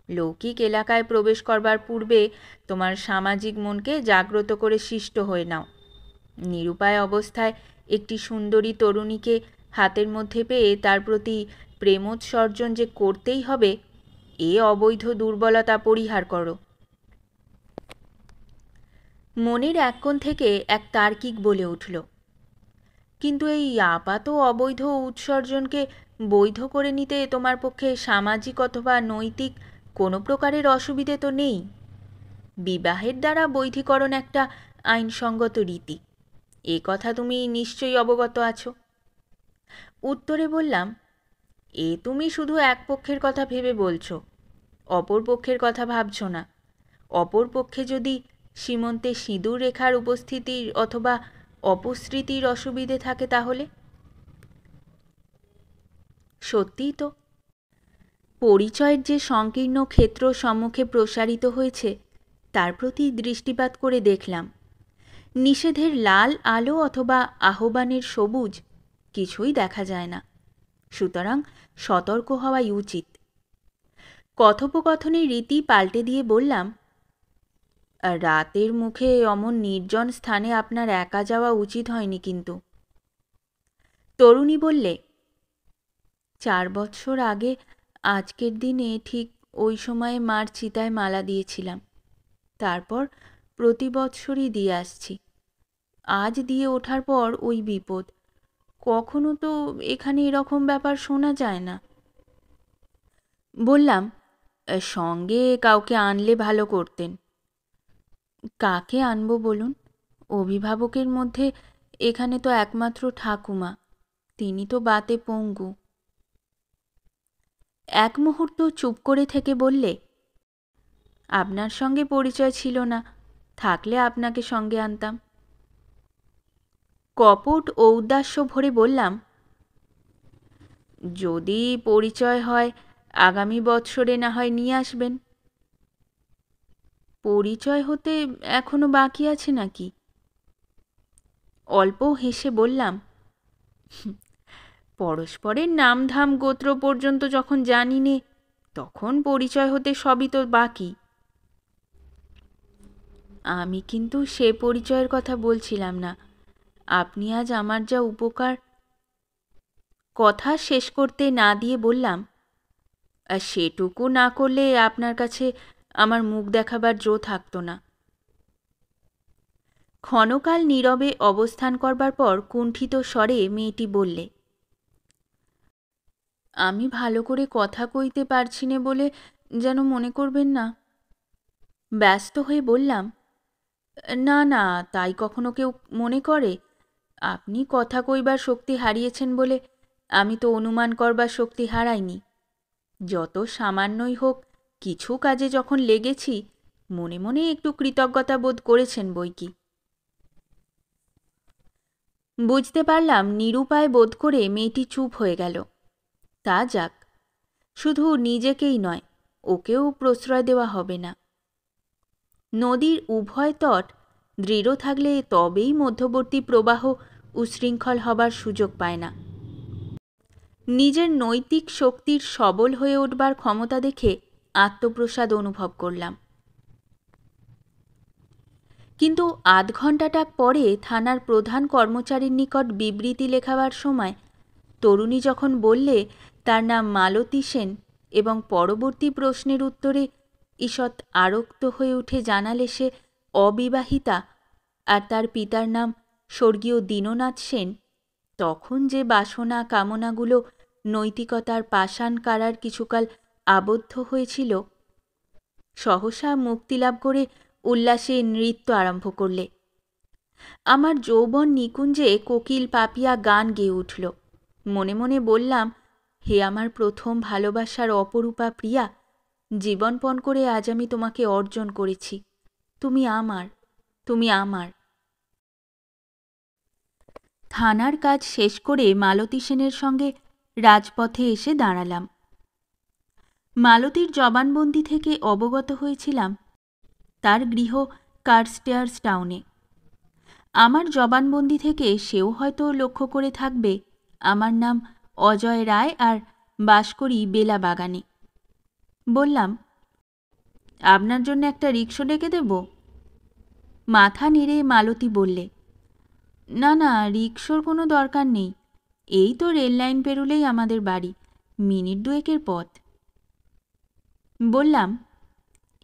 লৌকিক এলাকায় প্রবেশ করবার পূর্বে তোমার সামাজিক মনকে জাগ্রত করে শিষ্ট হয়ে নাও। নিরুপায় অবস্থায় একটি সুন্দরী তরুণীকে হাতের মধ্যে পেয়ে তার প্রতি প্রেমোৎসর্জন যে করতেই হবে, এ অবৈধ দুর্বলতা পরিহার করো। মনের এক কোণ থেকে এক তার্কিক বলে উঠল, কিন্তু এই আপাত অবৈধ উৎসর্জনকে বৈধ করে নিতে তোমার পক্ষে সামাজিক অথবা নৈতিক কোনো প্রকারের অসুবিধে তো নেই। বিবাহের দ্বারা বৈধীকরণ একটা আইনসঙ্গত রীতি, এ কথা তুমি নিশ্চয়ই অবগত আছো। উত্তরে বললাম, এ তুমি শুধু এক পক্ষের কথা ভেবে বলছো, অপর পক্ষের কথা ভাবছ না। অপর পক্ষে যদি সীমন্তে সিঁদুর রেখার উপস্থিতির অথবা অপস্মৃতির অসুবিধে থাকে তাহলে? সত্যিই তো, পরিচয়ের যে সংকীর্ণ ক্ষেত্র সম্মুখে প্রসারিত হয়েছে তার প্রতি দৃষ্টিপাত করে দেখলাম, নিষেধের লাল আলো অথবা আহ্বানের সবুজ কিছুই দেখা যায় না। সুতরাং সতর্ক হওয়াই উচিত। কথোপকথনের রীতি পাল্টে দিয়ে বললাম, রাতের মুখে অমন নির্জন স্থানে আপনার একা যাওয়া উচিত হয়নি কিন্তু। তরুণী বললে, 4 বৎসর আগে আজকের দিনে ঠিক ওই সময়ে মার চিতায় মালা দিয়েছিলাম। তারপর প্রতি বৎসরই দিয়ে আসছি। আজ দিয়ে ওঠার পর ওই বিপদ। কখনো তো এখানে এরকম ব্যাপার শোনা যায় না। বললাম, সঙ্গে কাউকে আনলে ভালো করতেন। কাকে আনবো বলুন? অভিভাবকের মধ্যে এখানে তো একমাত্র ঠাকুমা, তিনি তো বাতে পঙ্গু। এক মুহূর্ত চুপ করে থেকে বললে, আপনার সঙ্গে পরিচয় ছিল না, থাকলে আপনাকে সঙ্গে আনতাম। কপট ঔদাস্য ভরে বললাম, যদি পরিচয় হয় আগামী বৎসরে না হয় নিয়ে আসবেন। পরিচয় হতে এখনো বাকি আছে নাকি? অল্প হেসে বললাম, পরস্পরের নামধাম গোত্র পর্যন্ত যখন জানি নে, তখন পরিচয় হতে সবই তো বাকি। আমি কিন্তু সে পরিচয়ের কথা বলছিলাম না। আপনি আজ আমার যা উপকার। কথা শেষ করতে না দিয়ে বললাম, আর সেটুকু না করলে আপনার কাছে আমার মুখ দেখাবার জো থাকতো না। ক্ষণকাল নীরবে অবস্থান করবার পর কুণ্ঠিত স্বরে মেয়েটি বললে, আমি ভালো করে কথা কইতে পারছি নে বলে যেন মনে করবেন না। ব্যস্ত হয়ে বললাম, না না, তাই কখনো কেউ মনে করে? আপনি কথা কইবার শক্তি হারিয়েছেন বলে আমি তো অনুমান করবার শক্তি হারাইনি। যত সামান্যই হোক, কিছু কাজে যখন লেগেছি, মনে মনে একটু কৃতজ্ঞতা বোধ করেছেন বই কি। বুঝতে পারলাম নিরুপায় বোধ করে মেয়েটি চুপ হয়ে গেল। তা যাক, শুধু নিজেকেই নয়, ওকেও প্রশ্রয় দেওয়া হবে না। নদীর উভয় তট দৃঢ় থাকলে তবেই মধ্যবর্তী প্রবাহ উশৃঙ্খল হবার সুযোগ পায় না। নিজের নৈতিক শক্তির সবল হয়ে উঠবার ক্ষমতা দেখে আত্মপ্রসাদ অনুভব করলাম। কিন্তু আধ ঘণ্টাটাক পরে থানার প্রধান কর্মচারীর নিকট বিবৃতি লেখাবার সময় তরুণী যখন বললে তার নাম মালতী সেন এবং পরবর্তী প্রশ্নের উত্তরে ঈষৎ আরক্ত হয়ে উঠে জানালে সে অবিবাহিতা আর তার পিতার নাম স্বর্গীয় দীননাথ সেন, তখন যে বাসনা কামনাগুলো নৈতিকতার পাষাণ কারার কিছুকাল আবদ্ধ হয়েছিল, সহসা মুক্তিলাভ করে উল্লাসে নৃত্য আরম্ভ করলে। আমার যৌবন নিকুঞ্জে কোকিল পাপিয়া গান গেয়ে উঠল। মনে মনে বললাম, হে আমার প্রথম ভালোবাসার অপরূপা প্রিয়া, জীবনপণ করে আজ আমি তোমাকে অর্জন করেছি। তুমি আমার, তুমি আমার। থানার কাজ শেষ করে মালতী সেনের সঙ্গে রাজপথে এসে দাঁড়ালাম। মালতীর জবানবন্দি থেকে অবগত হয়েছিলাম তার গৃহ কার্স্টেয়ার্স টাউনে। আমার জবানবন্দি থেকে সেও হয়তো লক্ষ্য করে থাকবে আমার নাম অজয় রায় আর বাস করি বেলা বাগানে। বললাম, আপনার জন্য একটা রিকশা ডেকে দেব? মাথা নেড়ে মালতী বললে, না না, রিকশোর কোনো দরকার নেই, এই তো রেল লাইন পেরুলেই আমাদের বাড়ি, মিনিট দুয়েকের পথ। বললাম,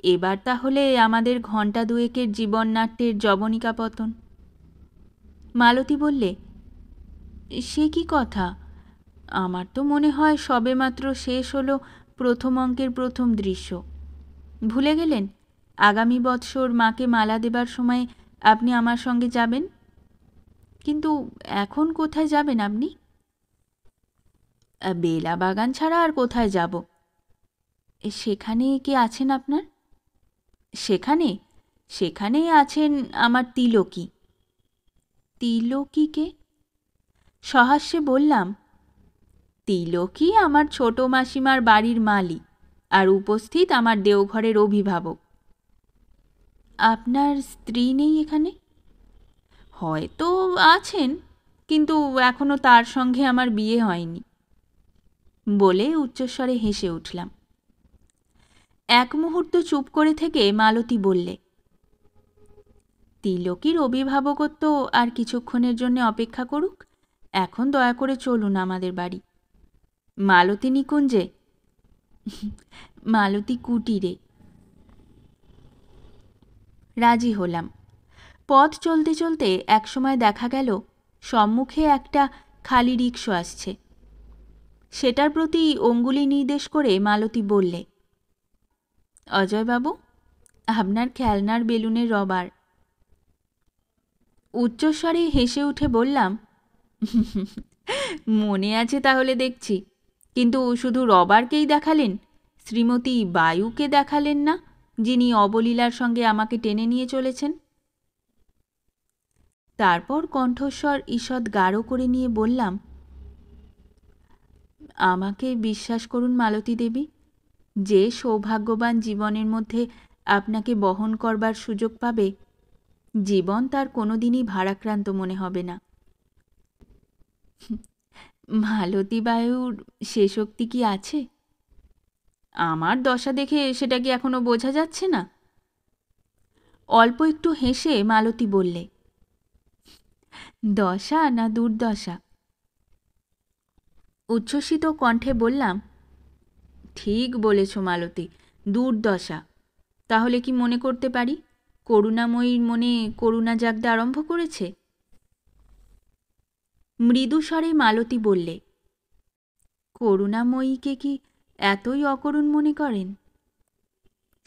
এবার তাহলে আমাদের ঘণ্টা দুয়েকের জীবননাট্যের যবনিকা পতন। মালতী বললে, সে কি কথা? আমার তো মনে হয় সবেমাত্র শেষ হলো প্রথম অঙ্কের প্রথম দৃশ্য। ভুলে গেলেন আগামী বৎসর মাকে মালা দেবার সময় আপনি আমার সঙ্গে যাবেন? কিন্তু এখন কোথায় যাবেন আপনি? বেলা বাগান ছাড়া আর কোথায় যাব? সেখানে কে আছেন আপনার? সেখানেই আছেন আমার তিলকী। তিলকীকে? সহাস্যে বললাম, তিলকী আমার ছোট মাসিমার বাড়ির মালি আর উপস্থিত আমার দেওঘরের অভিভাবক। আপনার স্ত্রী নেই এখানে? হয়তো আছেন, কিন্তু এখনো তার সঙ্গে আমার বিয়ে হয়নি। বলে উচ্চস্বরে হেসে উঠলাম। এক মুহূর্ত চুপ করে থেকে মালতী বললে, তিলকীর অভিভাবকত্ব আর কিছুক্ষণের জন্য অপেক্ষা করুক, এখন দয়া করে চলুন আমাদের বাড়ি। মালতী নিকুঞ্জে? মালতী কুটিরে। রাজি হলাম। পথ চলতে চলতে একসময় দেখা গেল সম্মুখে একটা খালি রিকশা আসছে। সেটার প্রতি অঙ্গুলি নির্দেশ করে মালতী বললে, অজয়বাবু, আপনার খেলনার বেলুনের রবার। উচ্চস্বরে হেসে উঠে বললাম, মনে আছে তাহলে দেখছি, কিন্তু শুধু রবারকেই দেখালেন, শ্রীমতী বায়ুকে দেখালেন না, যিনি অবলীলার সঙ্গে আমাকে টেনে নিয়ে চলেছেন। তারপর কণ্ঠস্বর ঈষৎ গাঢ় করে নিয়ে বললাম, আমাকে বিশ্বাস করুন মালতী দেবী, যে সৌভাগ্যবান জীবনের মধ্যে আপনাকে বহন করবার সুযোগ পাবে, জীবন তার কোনোদিনই ভারাক্রান্ত মনে হবে না। মালতী বায়ুর সে শক্তি কি আছে? আমার দশা দেখে সেটা কি এখনো বোঝা যাচ্ছে না? অল্প একটু হেসে মালতী বললে, দশা না দুর্দশা? উচ্ছ্বসিত কণ্ঠে বললাম, ঠিক বলেছ মালতী, দুর্দশা। তাহলে কি মনে করতে পারি করুণাময়ীর মনে করুণা জাগতে আরম্ভ করেছে? মৃদুস্বরে মালতী বললে, করুণাময়ীকে কি এতই অকরুণ মনে করেন?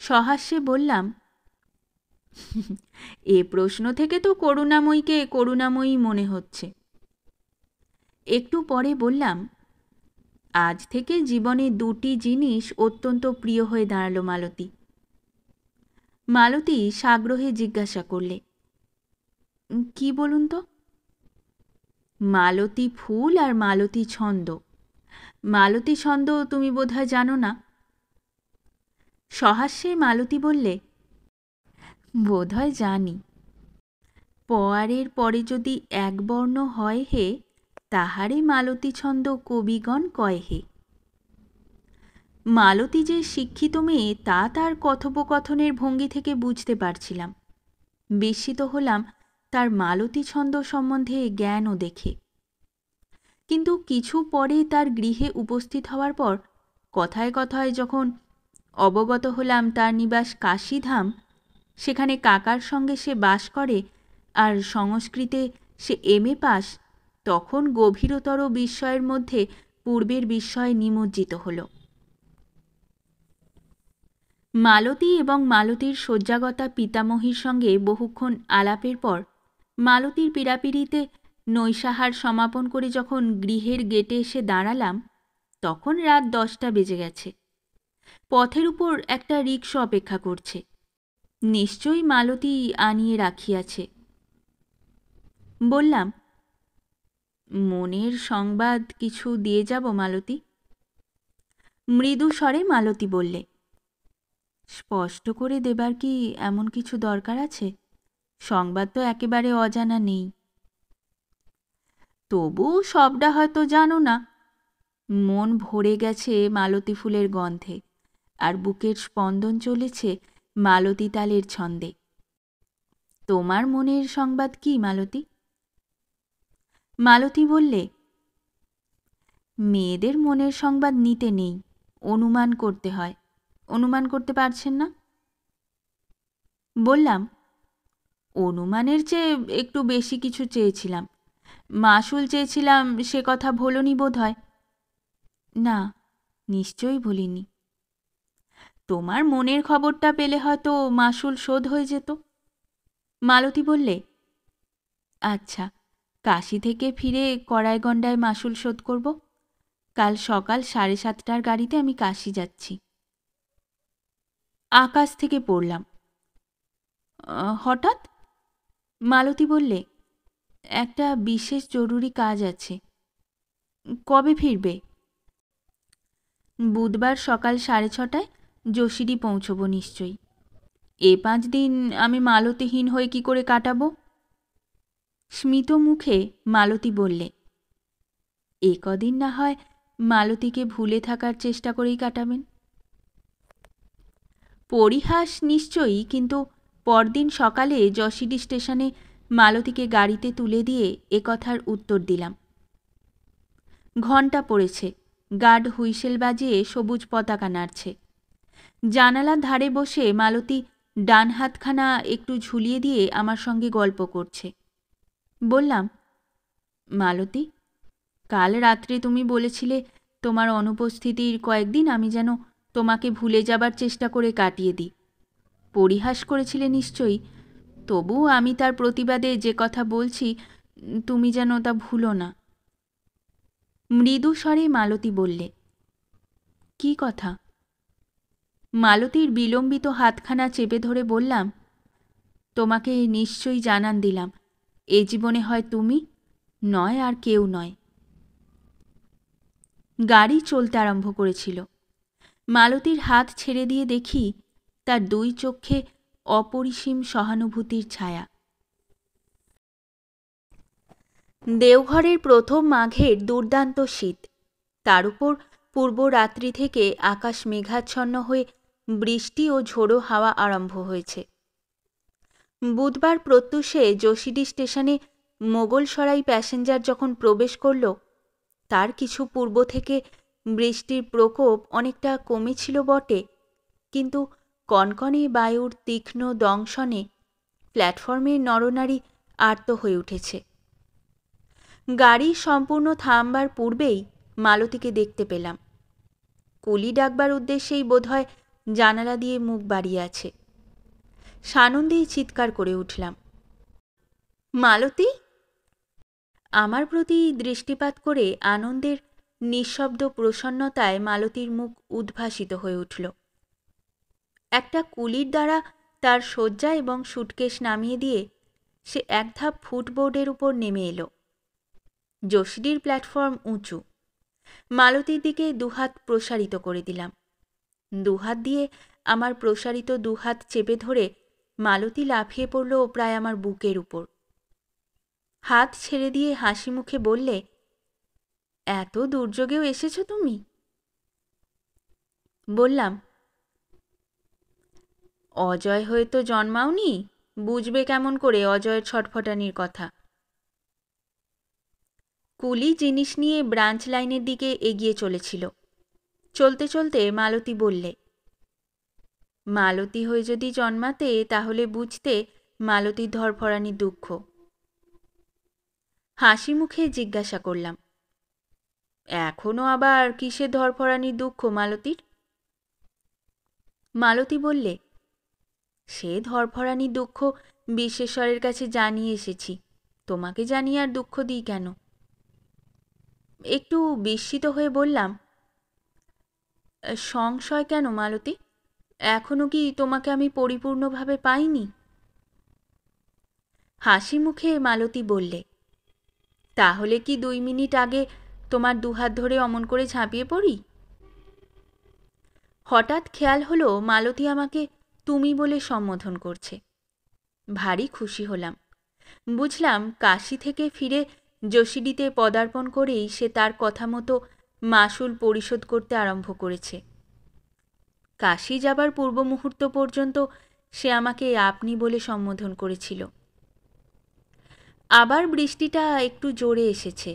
সহাস্যে বললাম, এ প্রশ্ন থেকে তো করুণাময়ীকে করুণাময়ী মনে হচ্ছে। একটু পরে বললাম, আজ থেকে জীবনে দুটি জিনিস অত্যন্ত প্রিয় হয়ে দাঁড়ালো মালতী। মালতী সাগ্রহে জিজ্ঞাসা করলে, কি বলুন তো? মালতী ফুল আর মালতী ছন্দ। মালতী ছন্দ তুমি বোধহয় জানো না? সহাস্যে মালতী বললে, বোধহয় জানি। পয়ারের পরে যদি এক বর্ণ হয় হে, তাহারে মালতী ছন্দ কবিগণ কয় হে। মালতী যে শিক্ষিত মেয়ে তা তার কথোপকথনের ভঙ্গি থেকে বুঝতে পারছিলাম। বিস্মিত হলাম তার মালতী ছন্দ সম্বন্ধে জ্ঞানও দেখে। কিন্তু কিছু পরে তার গৃহে উপস্থিত হওয়ার পর কথায় কথায় যখন অবগত হলাম তার নিবাস কাশীধাম, সেখানে কাকার সঙ্গে সে বাস করে আর সংস্কৃতে সে এমএ পাস, তখন গভীরতর বিস্ময়ের মধ্যে পূর্বের বিস্ময়ে নিমজ্জিত হল। মালতী এবং মালতীর শয্যাগতা পিতামহীর সঙ্গে বহুক্ষণ আলাপের পর মালতীর পীড়াপিড়িতে নৈশাহার সমাপন করে যখন গৃহের গেটে এসে দাঁড়ালাম, তখন রাত 10টা বেজে গেছে। পথের উপর একটা রিকশা অপেক্ষা করছে, নিশ্চয়ই মালতী আনিয়ে রাখিয়াছে। বললাম, মনের সংবাদ কিছু দিয়ে যাব মালতী? মৃদু স্বরে মালতী বললে, স্পষ্ট করে দেবার কি এমন কিছু দরকার আছে? সংবাদ তো একেবারে অজানা নেই। তবু সবটা হয়তো জানো না। মন ভরে গেছে মালতী ফুলের গন্ধে, আর বুকের স্পন্দন চলেছে মালতী তালের ছন্দে। তোমার মনের সংবাদ কি মালতী? মালতী বললে, মেয়েদের মনের সংবাদ নিতে নেই, অনুমান করতে হয়। অনুমান করতে পারছেন না? বললাম, অনুমানের চেয়ে একটু বেশি কিছু চেয়েছিলাম। মাসুল চেয়েছিলাম, সে কথা ভোলনি বোধ হয়। না, নিশ্চয়ই ভুলিনি। তোমার মনের খবরটা পেলে হয়তো মাসুল শোধ হয়ে যেত। মালতী বললে, আচ্ছা, কাশী থেকে ফিরে কড়াইগন্ডায় মাসুল শোধ করব। কাল সকাল 7:30টার গাড়িতে আমি কাশী যাচ্ছি। আকাশ থেকে পড়লাম। হঠাৎ? মালতী বললে, একটা বিশেষ জরুরি কাজ আছে। কবে ফিরবে? বুধবার সকাল 6:30টায় যশিডি পৌঁছব নিশ্চয়ই। এ 5 দিন আমি মালতীহীন হয়ে কি করে কাটাবো? স্মিত মুখে মালতী বললে, এ কদিন না হয় মালতীকে ভুলে থাকার চেষ্টা করেই কাটাবেন। পরিহাস নিশ্চয়ই, কিন্তু পরদিন সকালে যশিডি স্টেশনে মালতীকে গাড়িতে তুলে দিয়ে এ কথার উত্তর দিলাম। ঘণ্টা পড়েছে, গার্ড হুইসেল বাজিয়ে সবুজ পতাকা নাড়ছে। জানালার ধারে বসে মালতী ডান হাতখানা একটু ঝুলিয়ে দিয়ে আমার সঙ্গে গল্প করছে। বললাম, মালতী, কাল রাত্রে তুমি বলেছিলে তোমার অনুপস্থিতির কয়েকদিন আমি যেন তোমাকে ভুলে যাবার চেষ্টা করে কাটিয়ে দিই। পরিহাস করেছিলে নিশ্চয়ই, তবু আমি তার প্রতিবাদে যে কথা বলছি তুমি যেন তা ভুলো না। মৃদু স্বরে মালতী বললে, কি কথা? মালতীর বিলম্বিত হাতখানা চেপে ধরে বললাম, তোমাকে নিশ্চয়ই জানান দিলাম, এ জীবনে হয় তুমি, নয় আর কেউ নয়। গাড়ি চলতে আরম্ভ করেছিল। মালতীর হাত ছেড়ে দিয়ে দেখি তার 2 চক্ষে অপরিসীম সহানুভূতির ছায়া। দেওঘরের প্রথম মাঘের দুর্দান্ত শীত, তার উপর পূর্ব রাত্রি থেকে আকাশ মেঘাচ্ছন্ন হয়ে বৃষ্টি ও ঝোড়ো হাওয়া আরম্ভ হয়েছে। বুধবার প্রত্যুষে যশিডি স্টেশনে মোগলসরাই প্যাসেঞ্জার যখন প্রবেশ করল, তার কিছু পূর্ব থেকে বৃষ্টির প্রকোপ অনেকটা কমেছিল বটে, কিন্তু কনকনে বায়ুর তীক্ষ্ণ দংশনে প্ল্যাটফর্মের নরনারী আর্ত হয়ে উঠেছে। গাড়ি সম্পূর্ণ থামবার পূর্বেই মালতীকে দেখতে পেলাম। কুলি ডাকবার উদ্দেশ্যেই বোধহয় জানালা দিয়ে মুখ বাড়িয়ে আছে। সানন্দেই চিৎকার করে উঠলাম, মালতী! আমার প্রতি দৃষ্টিপাত করে আনন্দের নিঃশব্দ প্রসন্নতায় মালতীর মুখ উদ্ভাসিত হয়ে উঠল। একটা কুলির দ্বারা তার শয্যা এবং সুটকেস নামিয়ে দিয়ে সে এক ধাপ ফুটবোর্ডের উপর নেমে এলো। যশিডির প্ল্যাটফর্ম উঁচু। মালতীর দিকে দুহাত প্রসারিত করে দিলাম। দুহাত দিয়ে আমার প্রসারিত দুহাত চেপে ধরে মালতী লাফিয়ে পড়ল প্রায় আমার বুকের উপর। হাত ছেড়ে দিয়ে হাসি মুখে বললে, এত দুর্যোগেও এসেছ তুমি? বললাম, অজয় হয়ে তো জন্মাওনি, বুঝবে কেমন করে অজয়ের ছটফটানির কথা। কুলি জিনিস নিয়ে ব্রাঞ্চ লাইনের দিকে এগিয়ে চলেছিল। চলতে চলতে মালতী বললে, মালতী হয়ে যদি জন্মাতে তাহলে বুঝতে মালতীর ধরফরানি দুঃখ। হাসি মুখে জিজ্ঞাসা করলাম, এখনো আবার কিসের ধরফরানির দুঃখ মালতীর? মালতী বললে, সে ধরফরানির দুঃখ বিশ্বেশ্বরের কাছে জানিয়ে এসেছি, তোমাকে জানিয়ে আর দুঃখ দিই কেন? একটু বিস্মিত হয়ে বললাম, সংশয় কেন মালতী? এখনো কি তোমাকে আমি পরিপূর্ণভাবে পাইনি? হাসি মুখে মালতী বললে, তাহলে কি 2 মিনিট আগে তোমার দুহাত ধরে অমন করে ঝাঁপিয়ে পড়ি? হঠাৎ খেয়াল হলো মালতী আমাকে তুমি বলে সম্বোধন করছে। ভারী খুশি হলাম। বুঝলাম কাশী থেকে ফিরে যোশিডিতে পদার্পণ করেই সে তার কথা মতো মাসুল পরিশোধ করতে আরম্ভ করেছে। কাশী যাবার পূর্ব মুহূর্ত পর্যন্ত সে আমাকে আপনি বলে সম্বোধন করেছিল। আবার বৃষ্টিটা একটু জোরে এসেছে।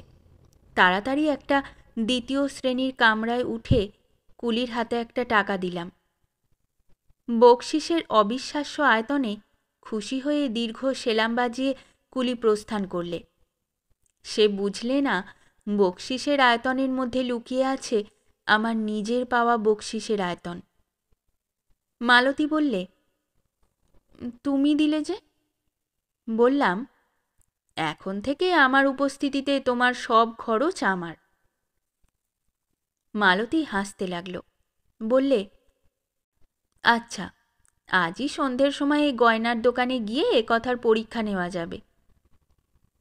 তাড়াতাড়ি একটা 2য় শ্রেণীর কামরায় উঠে কুলির হাতে একটা টাকা দিলাম। বকশিসের অবিশ্বাস্য আয়তনে খুশি হয়ে দীর্ঘ সেলাম বাজিয়ে কুলি প্রস্থান করলে। সে বুঝলে না বকশিসের আয়তনের মধ্যে লুকিয়ে আছে আমার নিজের পাওয়া বকশিসের আয়তন। মালতী বললে, তুমি দিলে যে? বললাম, এখন থেকে আমার উপস্থিতিতে তোমার সব খরচ আমার। মালতী হাসতে লাগল। বললে, আচ্ছা, আজই সন্ধ্যের সময় এই গয়নার দোকানে গিয়ে এ কথার পরীক্ষা নেওয়া যাবে।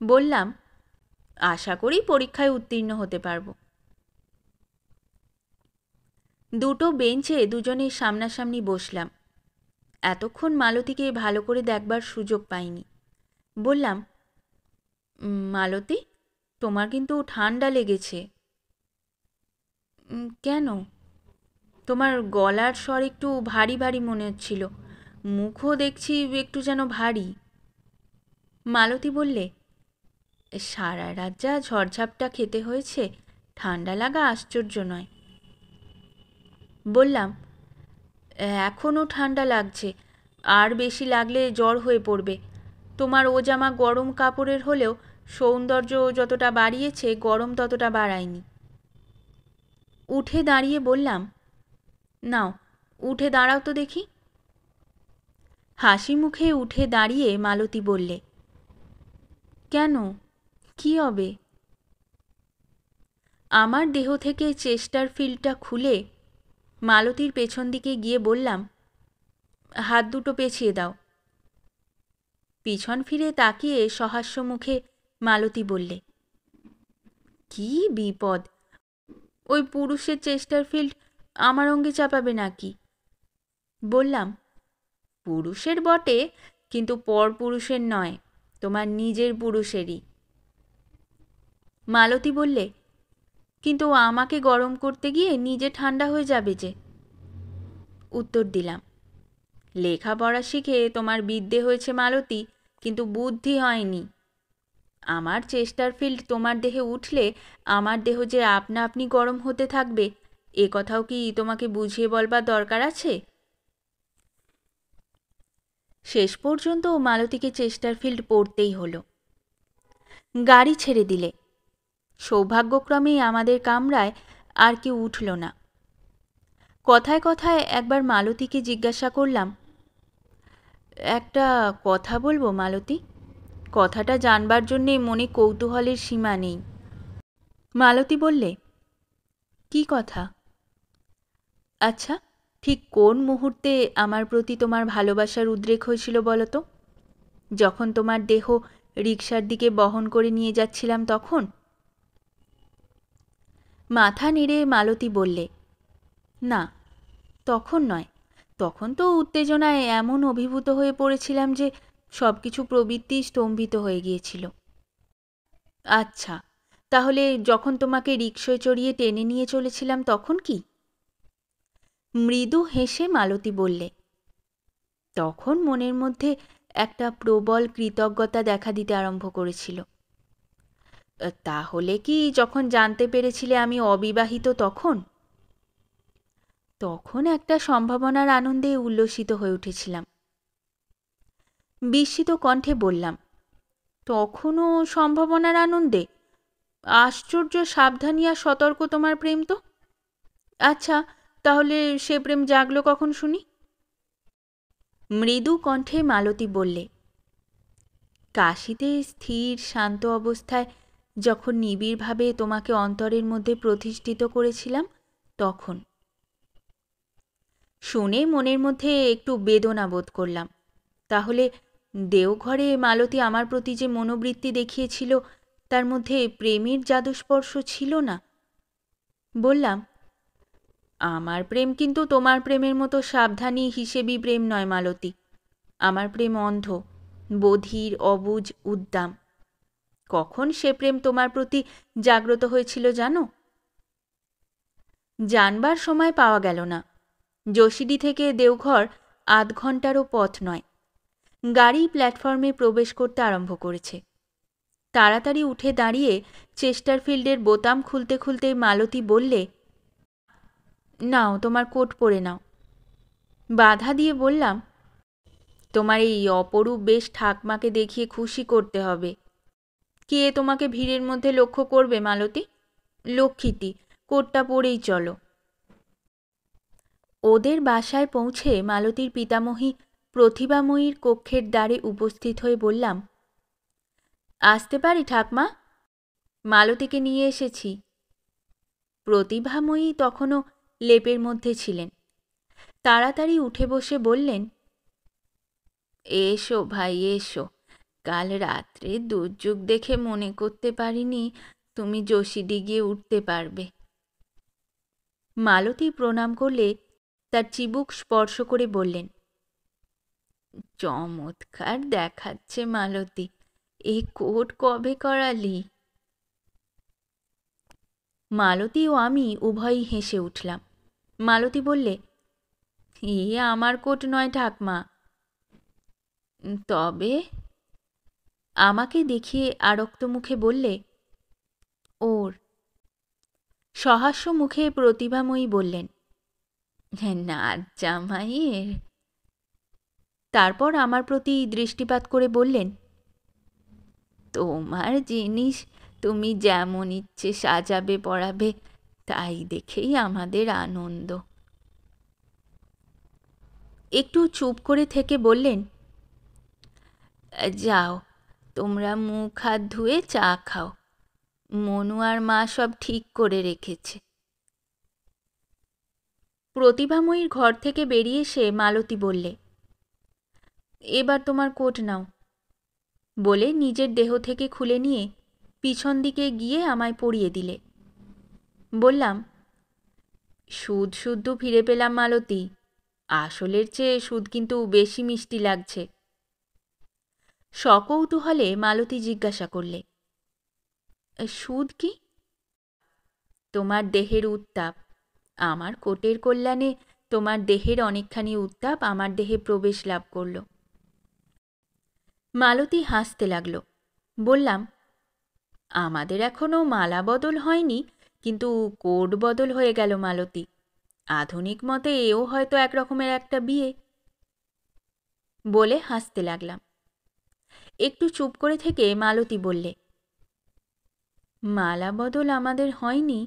বললাম, আশা করি পরীক্ষায় উত্তীর্ণ হতে পারব। দুটো বেঞ্চে দুজনে সামনাসামনি বসলাম। এতক্ষণ মালতীকে ভালো করে দেখবার সুযোগ পাইনি। বললাম, মালতী, তোমার কিন্তু ঠান্ডা লেগেছে। কেন? তোমার গলার স্বর একটু ভারী ভারী মনে হচ্ছিল, মুখও দেখছি একটু যেন ভারী। মালতী বললে, সারা রাত যা ঝড়ঝাপটা খেতে হয়েছে, ঠান্ডা লাগা আশ্চর্য নয়। বললাম, এখনও ঠান্ডা লাগছে, আর বেশি লাগলে জ্বর হয়ে পড়বে। তোমার ও জামা গরম কাপড়ের হলেও সৌন্দর্য যতটা বাড়িয়েছে গরম ততটা বাড়ায়নি। উঠে দাঁড়িয়ে বললাম, নাও উঠে দাঁড়াও তো দেখি। হাসি মুখে উঠে দাঁড়িয়ে মালতী বললে, কেন, কি হবে? আমার দেহ থেকে চেস্টারফিল্ডটা খুলে মালতীর পেছন দিকে গিয়ে বললাম, হাত দুটো পেছিয়ে দাও। পিছন ফিরে তাকিয়ে সহাস্য মুখে মালতী বললে, কি বিপদ, ওই পুরুষের চেস্টারফিল্ড আমার অঙ্গে চাপাবে নাকি? বললাম, পুরুষের বটে, কিন্তু পর পুরুষের নয়, তোমার নিজের পুরুষেরই। মালতী বললে, কিন্তু আমাকে গরম করতে গিয়ে নিজে ঠান্ডা হয়ে যাবে যে। উত্তর দিলাম, লেখাপড়া শিখে তোমার বিদ্যে হয়েছে মালতী, কিন্তু বুদ্ধি হয়নি। আমার চেস্টারফিল্ড তোমার দেহে উঠলে আমার দেহ যে আপনা আপনি গরম হতে থাকবে, এ কথাও কি তোমাকে বুঝিয়ে বলবার দরকার আছে? শেষ পর্যন্ত মালতীকে চেস্টারফিল্ড পড়তেই হলো। গাড়ি ছেড়ে দিলে। সৌভাগ্যক্রমেই আমাদের কামরায় আর কেউ উঠল না। কথায় কথায় একবার মালতীকে জিজ্ঞাসা করলাম, একটা কথা বলবো মালতী? কথাটা জানবার জন্যে মনে কৌতূহলের সীমা নেই। মালতী বললে, কি কথা? আচ্ছা, ঠিক কোন মুহূর্তে আমার প্রতি তোমার ভালোবাসার উদ্রেক হয়েছিল বলো তো? যখন তোমার দেহ রিকশার দিকে বহন করে নিয়ে যাচ্ছিলাম তখন? মাথা নেড়ে মালতী বললে, না, তখন নয়। তখন তো উত্তেজনায় এমন অভিভূত হয়ে পড়েছিলাম যে সব কিছু প্রবৃত্তি স্তম্ভিত হয়ে গিয়েছিল। আচ্ছা, তাহলে যখন তোমাকে রিকশায় চড়িয়ে টেনে নিয়ে চলেছিলাম তখন কি? মৃদু হেসে মালতী বললে, তখন মনের মধ্যে একটা প্রবল কৃতজ্ঞতা দেখা দিতে আরম্ভ করেছিল। তাহলে কি যখন জানতে পেরেছিলে আমি অবিবাহিত তখন? তখন একটা সম্ভাবনার আনন্দে উল্লসিত হয়ে উঠেছিলাম। বিস্মিত কণ্ঠে বললাম, তখনও সম্ভাবনার আনন্দে? আশ্চর্য সাবধানী আর সতর্ক তোমার প্রেম তো। আচ্ছা, তাহলে সে প্রেম জাগলো কখন শুনি? মৃদু কণ্ঠে মালতী বললে, কাশীতে স্থির শান্ত অবস্থায় যখন নিবিড়ভাবে তোমাকে অন্তরের মধ্যে প্রতিষ্ঠিত করেছিলাম তখন। শুনে মনের মধ্যে একটু বেদনা বোধ করলাম। তাহলে দেওঘরে মালতী আমার প্রতি যে মনোবৃত্তি দেখিয়েছিল তার মধ্যে প্রেমের জাদুস্পর্শ ছিল না? বললাম, আমার প্রেম কিন্তু তোমার প্রেমের মতো সাবধানী হিসেবি প্রেম নয় মালতী। আমার প্রেম অন্ধ, বধির, অবুঝ, উদ্দাম। কখন সে প্রেম তোমার প্রতি জাগ্রত হয়েছিল জানো? জানবার সময় পাওয়া গেল না। যোশীডি থেকে দেওঘর ৮ ঘণ্টারও পথ নয়। গাড়ি প্ল্যাটফর্মে প্রবেশ করতে আরম্ভ করেছে। তাড়াতাড়ি উঠে দাঁড়িয়ে চেস্টারফিল্ডের বোতাম খুলতে খুলতে মালতী বললে, নাও তোমার কোট পরে নাও। বাধা দিয়ে বললাম, তোমার এই অপরূপ বেশ ঠাকমাকে দেখিয়ে খুশি করতে হবে। কে তোমাকে ভিড়ের মধ্যে লক্ষ্য করবে মালতী? লক্ষ্মীটি, কোটটা পরেই চলো। ওদের বাসায় পৌঁছে মালতীর পিতামহী প্রতিভাময়ীর কক্ষের দ্বারে উপস্থিত হয়ে বললাম, আসতে পারি ঠাকমা? মালতীকে নিয়ে এসেছি। প্রতিভাময়ী তখনও লেপের মধ্যে ছিলেন। তাড়াতাড়ি উঠে বসে বললেন, এসো ভাই এসো। কাল রাত্রে দুর্যোগ দেখে মনে করতে পারিনি তুমি যোশীডি গিয়ে উঠতে পারবে। মালতী প্রণাম করলে তার চিবুক স্পর্শ করে বললেন, চমৎকার দেখাচ্ছে মালতী, এ কোট কবে করালি? মালতী ও আমি উভয়ই হেসে উঠলাম। মালতী বললে, এ আমার কোট নয় ঠাকমা। তবে? আমাকে দেখিয়ে আরক্ত মুখে বললে, ওর। সহাস্য মুখে প্রতিভাময়ী বললেন, নাচ জামাইয়ের। তারপর আমার প্রতি দৃষ্টিপাত করে বললেন, তোমার জিনিস তুমি যেমন ইচ্ছে সাজাবে পরাবে, তাই দেখেই আমাদের আনন্দ। একটু চুপ করে থেকে বললেন, যাও তোমরা মুখ হাত ধুয়ে চা খাও, মনু আর মা সব ঠিক করে রেখেছে। প্রতিভাময়ীর ঘর থেকে বেরিয়ে এসে মালতী বললে, এবার তোমার কোট নাও। বলে নিজের দেহ থেকে খুলে নিয়ে পিছন দিকে গিয়ে আমায় পরিয়ে দিলে। বললাম, সুদ শুদ্ধ ফিরে পেলাম মালতী, আসলের চেয়ে সুদ কিন্তু বেশি মিষ্টি লাগছে। সকৌতূহলে মালতী জিজ্ঞাসা করলে, সুদ কি? তোমার দেহের উত্তাপ। আমার কোটের কল্যাণে তোমার দেহের অনেকখানি উত্তাপ আমার দেহে প্রবেশ লাভ করল। মালতী হাসতে লাগল। বললাম, আমাদের এখনো মালা বদল হয়নি, কিন্তু কোড বদল হয়ে গেল মালতী। আধুনিক মতে এও হয়তো একরকমের একটা বিয়ে। বলে হাসতে লাগলাম। একটু চুপ করে থেকে মালতী বললে, মালা বদল আমাদের হয়নি,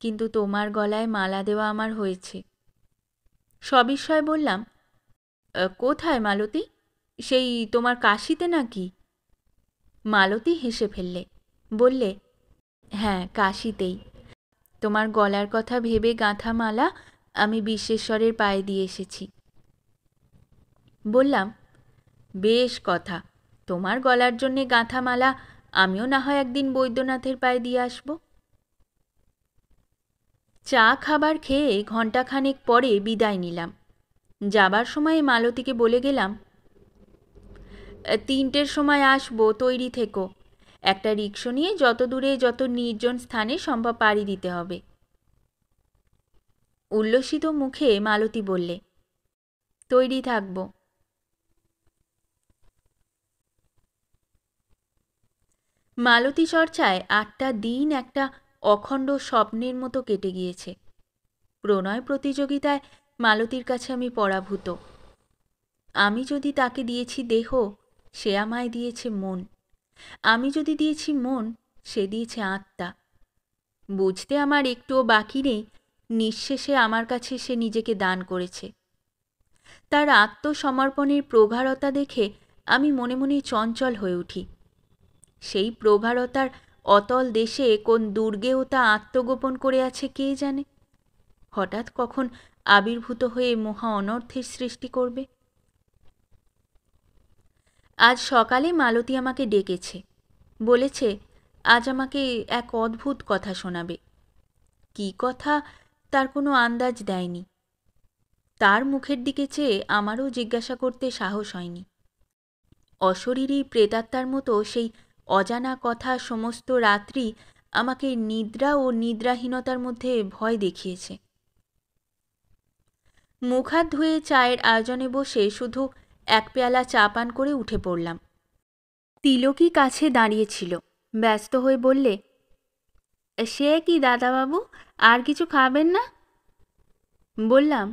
কিন্তু তোমার গলায় মালা দেওয়া আমার হয়েছে। সবিস্ময়ে বললাম, কোথায় মালতী? সেই তোমার কাশীতে নাকি? মালতী হেসে ফেললে। বললে, হ্যাঁ কাশীতেই। তোমার গলার কথা ভেবে গাঁথা মালা আমি বিশ্বেশ্বরের পায়ে দিয়ে এসেছি। বললাম, বেশ কথা, তোমার গলার জন্যে গাঁথা মালা আমিও না হয় একদিন বৈদ্যনাথের পায়ে দিয়ে আসব। চা খাবার খেয়ে ঘণ্টাখানেক পরে বিদায় নিলাম। যাবার সময় মালতীকে বলে গেলাম, 3টের সময় আসবো, তৈরি থেকো। একটা রিকশা নিয়ে যত দূরে যত নির্জন স্থানে সম্ভব পাড়ি দিতে হবে। উল্লসিত মুখে মালতী বললে, তৈরি থাকব। মালতী চর্চায় 8টা দিন একটা অখণ্ড স্বপ্নের মতো কেটে গিয়েছে। প্রণয় প্রতিযোগিতায় মালতীর কাছে আমি পরাভূত। আমি যদি তাকে দিয়েছি দেহ, সে আমায় দিয়েছে মন। আমি যদি দিয়েছি মন, সে দিয়েছে আত্মা। বুঝতে আমার একটুও বাকি নেই, নিঃশেষে আমার কাছে সে নিজেকে দান করেছে। তার আত্মসমর্পণের প্রগাঢ়তা দেখে আমি মনে মনে চঞ্চল হয়ে উঠি। সেই প্রগাঢ়তার অতল দেশে কোন দুর্গেও তা আত্মগোপন করে আছে কে জানে। হঠাৎ কখন আবির্ভূত হয়ে মহা অনর্থের সৃষ্টি করবে। আজ সকালে মালতী আমাকে ডেকেছে, বলেছে আজ আমাকে এক অদ্ভুত কথা শোনাবে। কি কথা তার কোনো আন্দাজ দেয়নি। তার মুখের দিকে চেয়ে আমারও জিজ্ঞাসা করতে সাহস হয়নি। অশরীরী প্রেতাত্মার মতো সেই অজানা কথা সমস্ত রাত্রি আমাকে নিদ্রা ও নিদ্রাহীনতার মধ্যে ভয় দেখিয়েছে। মুখ হাত ধুয়ে চায়ের আয়োজনে বসে শুধু এক পেয়ালা চা পান করে উঠে পড়লাম। তিলকী কাছে দাঁড়িয়েছিল, ব্যস্ত হয়ে বললে, সে কি দাদাবাবু, আর কিছু খাবেন না? বললাম,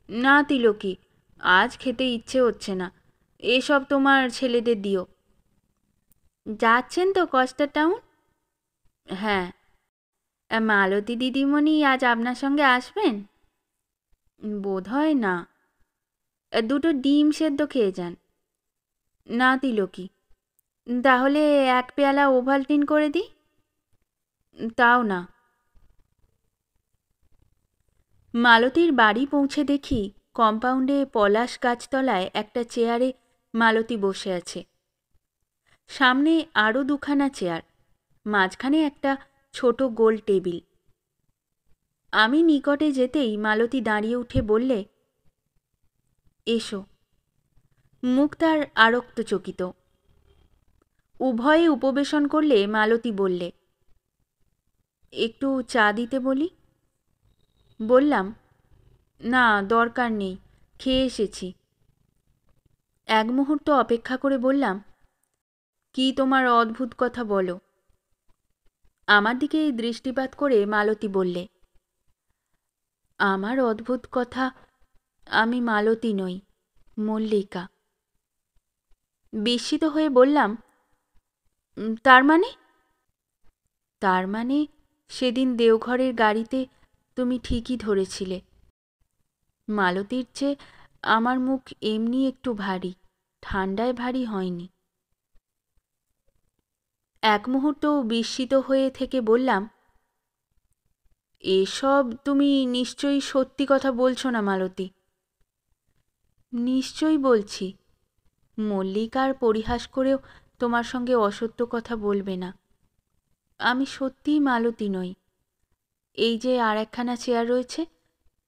না তিলকী, আজ খেতে ইচ্ছে হচ্ছে না, এসব তোমার ছেলেদের দিও। যাচ্ছেন তো কস্টার টাউন? হ্যাঁ। মালতী দিদিমণি আজ আপনার সঙ্গে আসবেন? বোধ হয় না। দুটো ডিম সেদ্ধ খেয়ে যান। না তিলকী, তাহলে এক পেয়ালা ওভালটিন করে দিই? তাও না। মালতীর বাড়ি পৌঁছে দেখি কম্পাউন্ডে পলাশ গাছতলায় একটা চেয়ারে মালতী বসে আছে। সামনে আরও দুখানা চেয়ার, মাঝখানে একটা ছোট গোল টেবিল। আমি নিকটে যেতেই মালতী দাঁড়িয়ে উঠে বললে, এসো। মুখ তার আরক্তচকিত। উভয়ে উপবেশন করলে মালতী বললে, একটু চা দিতে বলি? বললাম, না দরকার নেই, খেয়ে এসেছি। এক মুহূর্ত অপেক্ষা করে বললাম, কি তোমার অদ্ভুত কথা বলো? আমার দিকে দৃষ্টিপাত করে মালতী বললে, আমার অদ্ভুত কথা, আমি মালতী নই, মল্লিকা। বিস্মিত হয়ে বললাম, তার মানে? তার মানে সেদিন দেওঘরের গাড়িতে তুমি ঠিকই ধরেছিলে। মালতীর চেয়ে আমার মুখ এমনি একটু ভারী, ঠান্ডায় ভারী হয়নি। এক মুহূর্ত বিস্মিত হয়ে থেকে বললাম, এসব তুমি নিশ্চয়ই সত্যি কথা বলছো না মালতী? নিশ্চয়ই বলছি। মল্লিকার পরিহাস করেও তোমার সঙ্গে অসত্য কথা বলবে না। আমি সত্যিই মালতী নই। এই যে আর একখানা চেয়ার রয়েছে,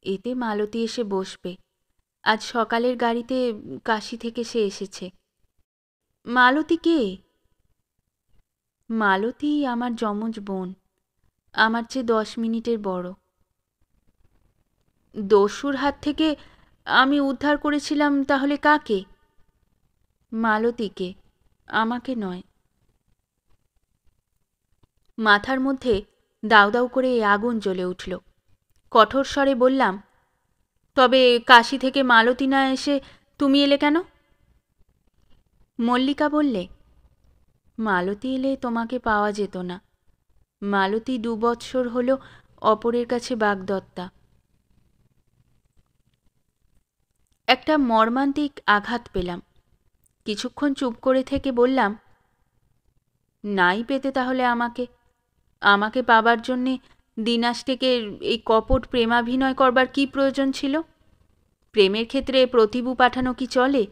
এতে মালতী এসে বসবে। আজ সকালের গাড়িতে কাশী থেকে সে এসেছে। মালতী কে? মালতী আমার যমজ বোন, আমার চেয়ে 10 মিনিটের বড়। দস্যুর হাত থেকে আমি উদ্ধার করেছিলাম তাহলে কাকে? মালতীকে, আমাকে নয়। মাথার মধ্যে দাউ দাউ করে আগুন জ্বলে উঠল। কঠোর স্বরে বললাম, তবে কাশী থেকে মালতী না এসে তুমি এলে কেন? মল্লিকা বললে, মালতী এলে তোমাকে পাওয়া যেত না। মালতী 2 বৎসর হল অপরের কাছে বাগদত্তা। একটা মর্মান্তিক আঘাত পেলাম। কিছুক্ষণ চুপ করে থেকে বললাম, নাই পেতে তাহলে আমাকে। আমাকে পাবার জন্যে দিনাষ্টেকের এই কপট প্রেমাভিনয় করবার কি প্রয়োজন ছিল? প্রেমের ক্ষেত্রে প্রতিভু পাঠানো কি চলে?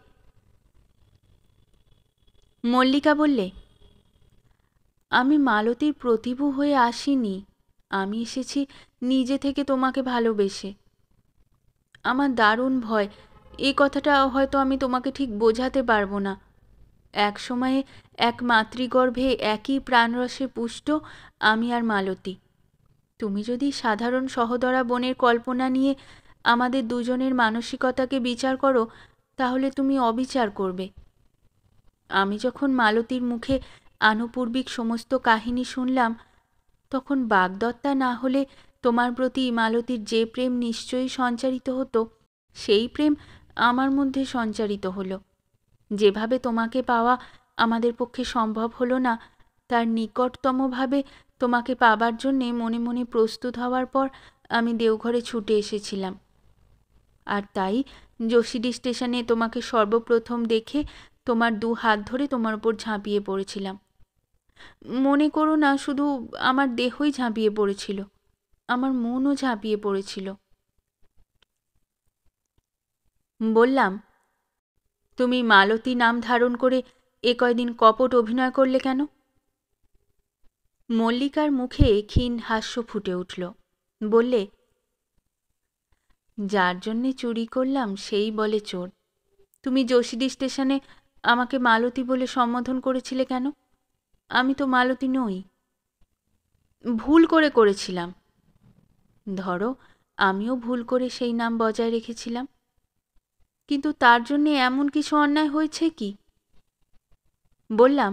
মল্লিকা বললে, আমি মালতীর প্রতিভু হয়ে আসিনি, আমি এসেছি নিজে থেকে তোমাকে ভালোবেসে। আমার দারুণ ভয়, এই কথাটা হয়তো আমি তোমাকে ঠিক বোঝাতে পারবো না। এক সময়ে এক মাতৃগর্ভে একই প্রাণরসে পুষ্ট আমি আর মালতী। তুমি যদি সাধারণ সহদরা বোনের কল্পনা নিয়ে আমাদের দুজনের মানসিকতাকে বিচার করো, তাহলে তুমি অবিচার করবে। আমি যখন মালতীর মুখে আনুপূর্বিক সমস্ত কাহিনী শুনলাম, তখন বাগদত্তা না হলে তোমার প্রতি মালতীর যে প্রেম নিশ্চয়ই সঞ্চারিত হতো, সেই প্রেম আমার মধ্যে সঞ্চারিত হলো। যেভাবে তোমাকে পাওয়া আমাদের পক্ষে সম্ভব হলো না, তার নিকটতমভাবে তোমাকে পাবার জন্যে মনে মনে প্রস্তুত হওয়ার পর আমি দেওঘরে ছুটে এসেছিলাম। আর তাই যোশীডি স্টেশনে তোমাকে সর্বপ্রথম দেখে তোমার 2 হাত ধরে তোমার উপর ঝাঁপিয়ে পড়েছিলাম। মনে করো না শুধু আমার দেহই ঝাঁপিয়ে পড়েছিল, আমার মনও ঝাঁপিয়ে পড়েছিল। বললাম, তুমি মালতী নাম ধারণ করে এ কয়দিন কপট অভিনয় করলে কেন? মল্লিকার মুখে ক্ষীণ হাস্য ফুটে উঠল। বললে, যার জন্যে চুরি করলাম সেই বলে চোর। তুমি যোশীডি স্টেশনে আমাকে মালতী বলে সম্বোধন করেছিলে কেন? আমি তো মালতী নই। ভুল করে করেছিলাম। ধরো, আমিও ভুল করে সেই নাম বজায় রেখেছিলাম, কিন্তু তার জন্যে এমন কিছু অন্যায় হয়েছে কি? বললাম,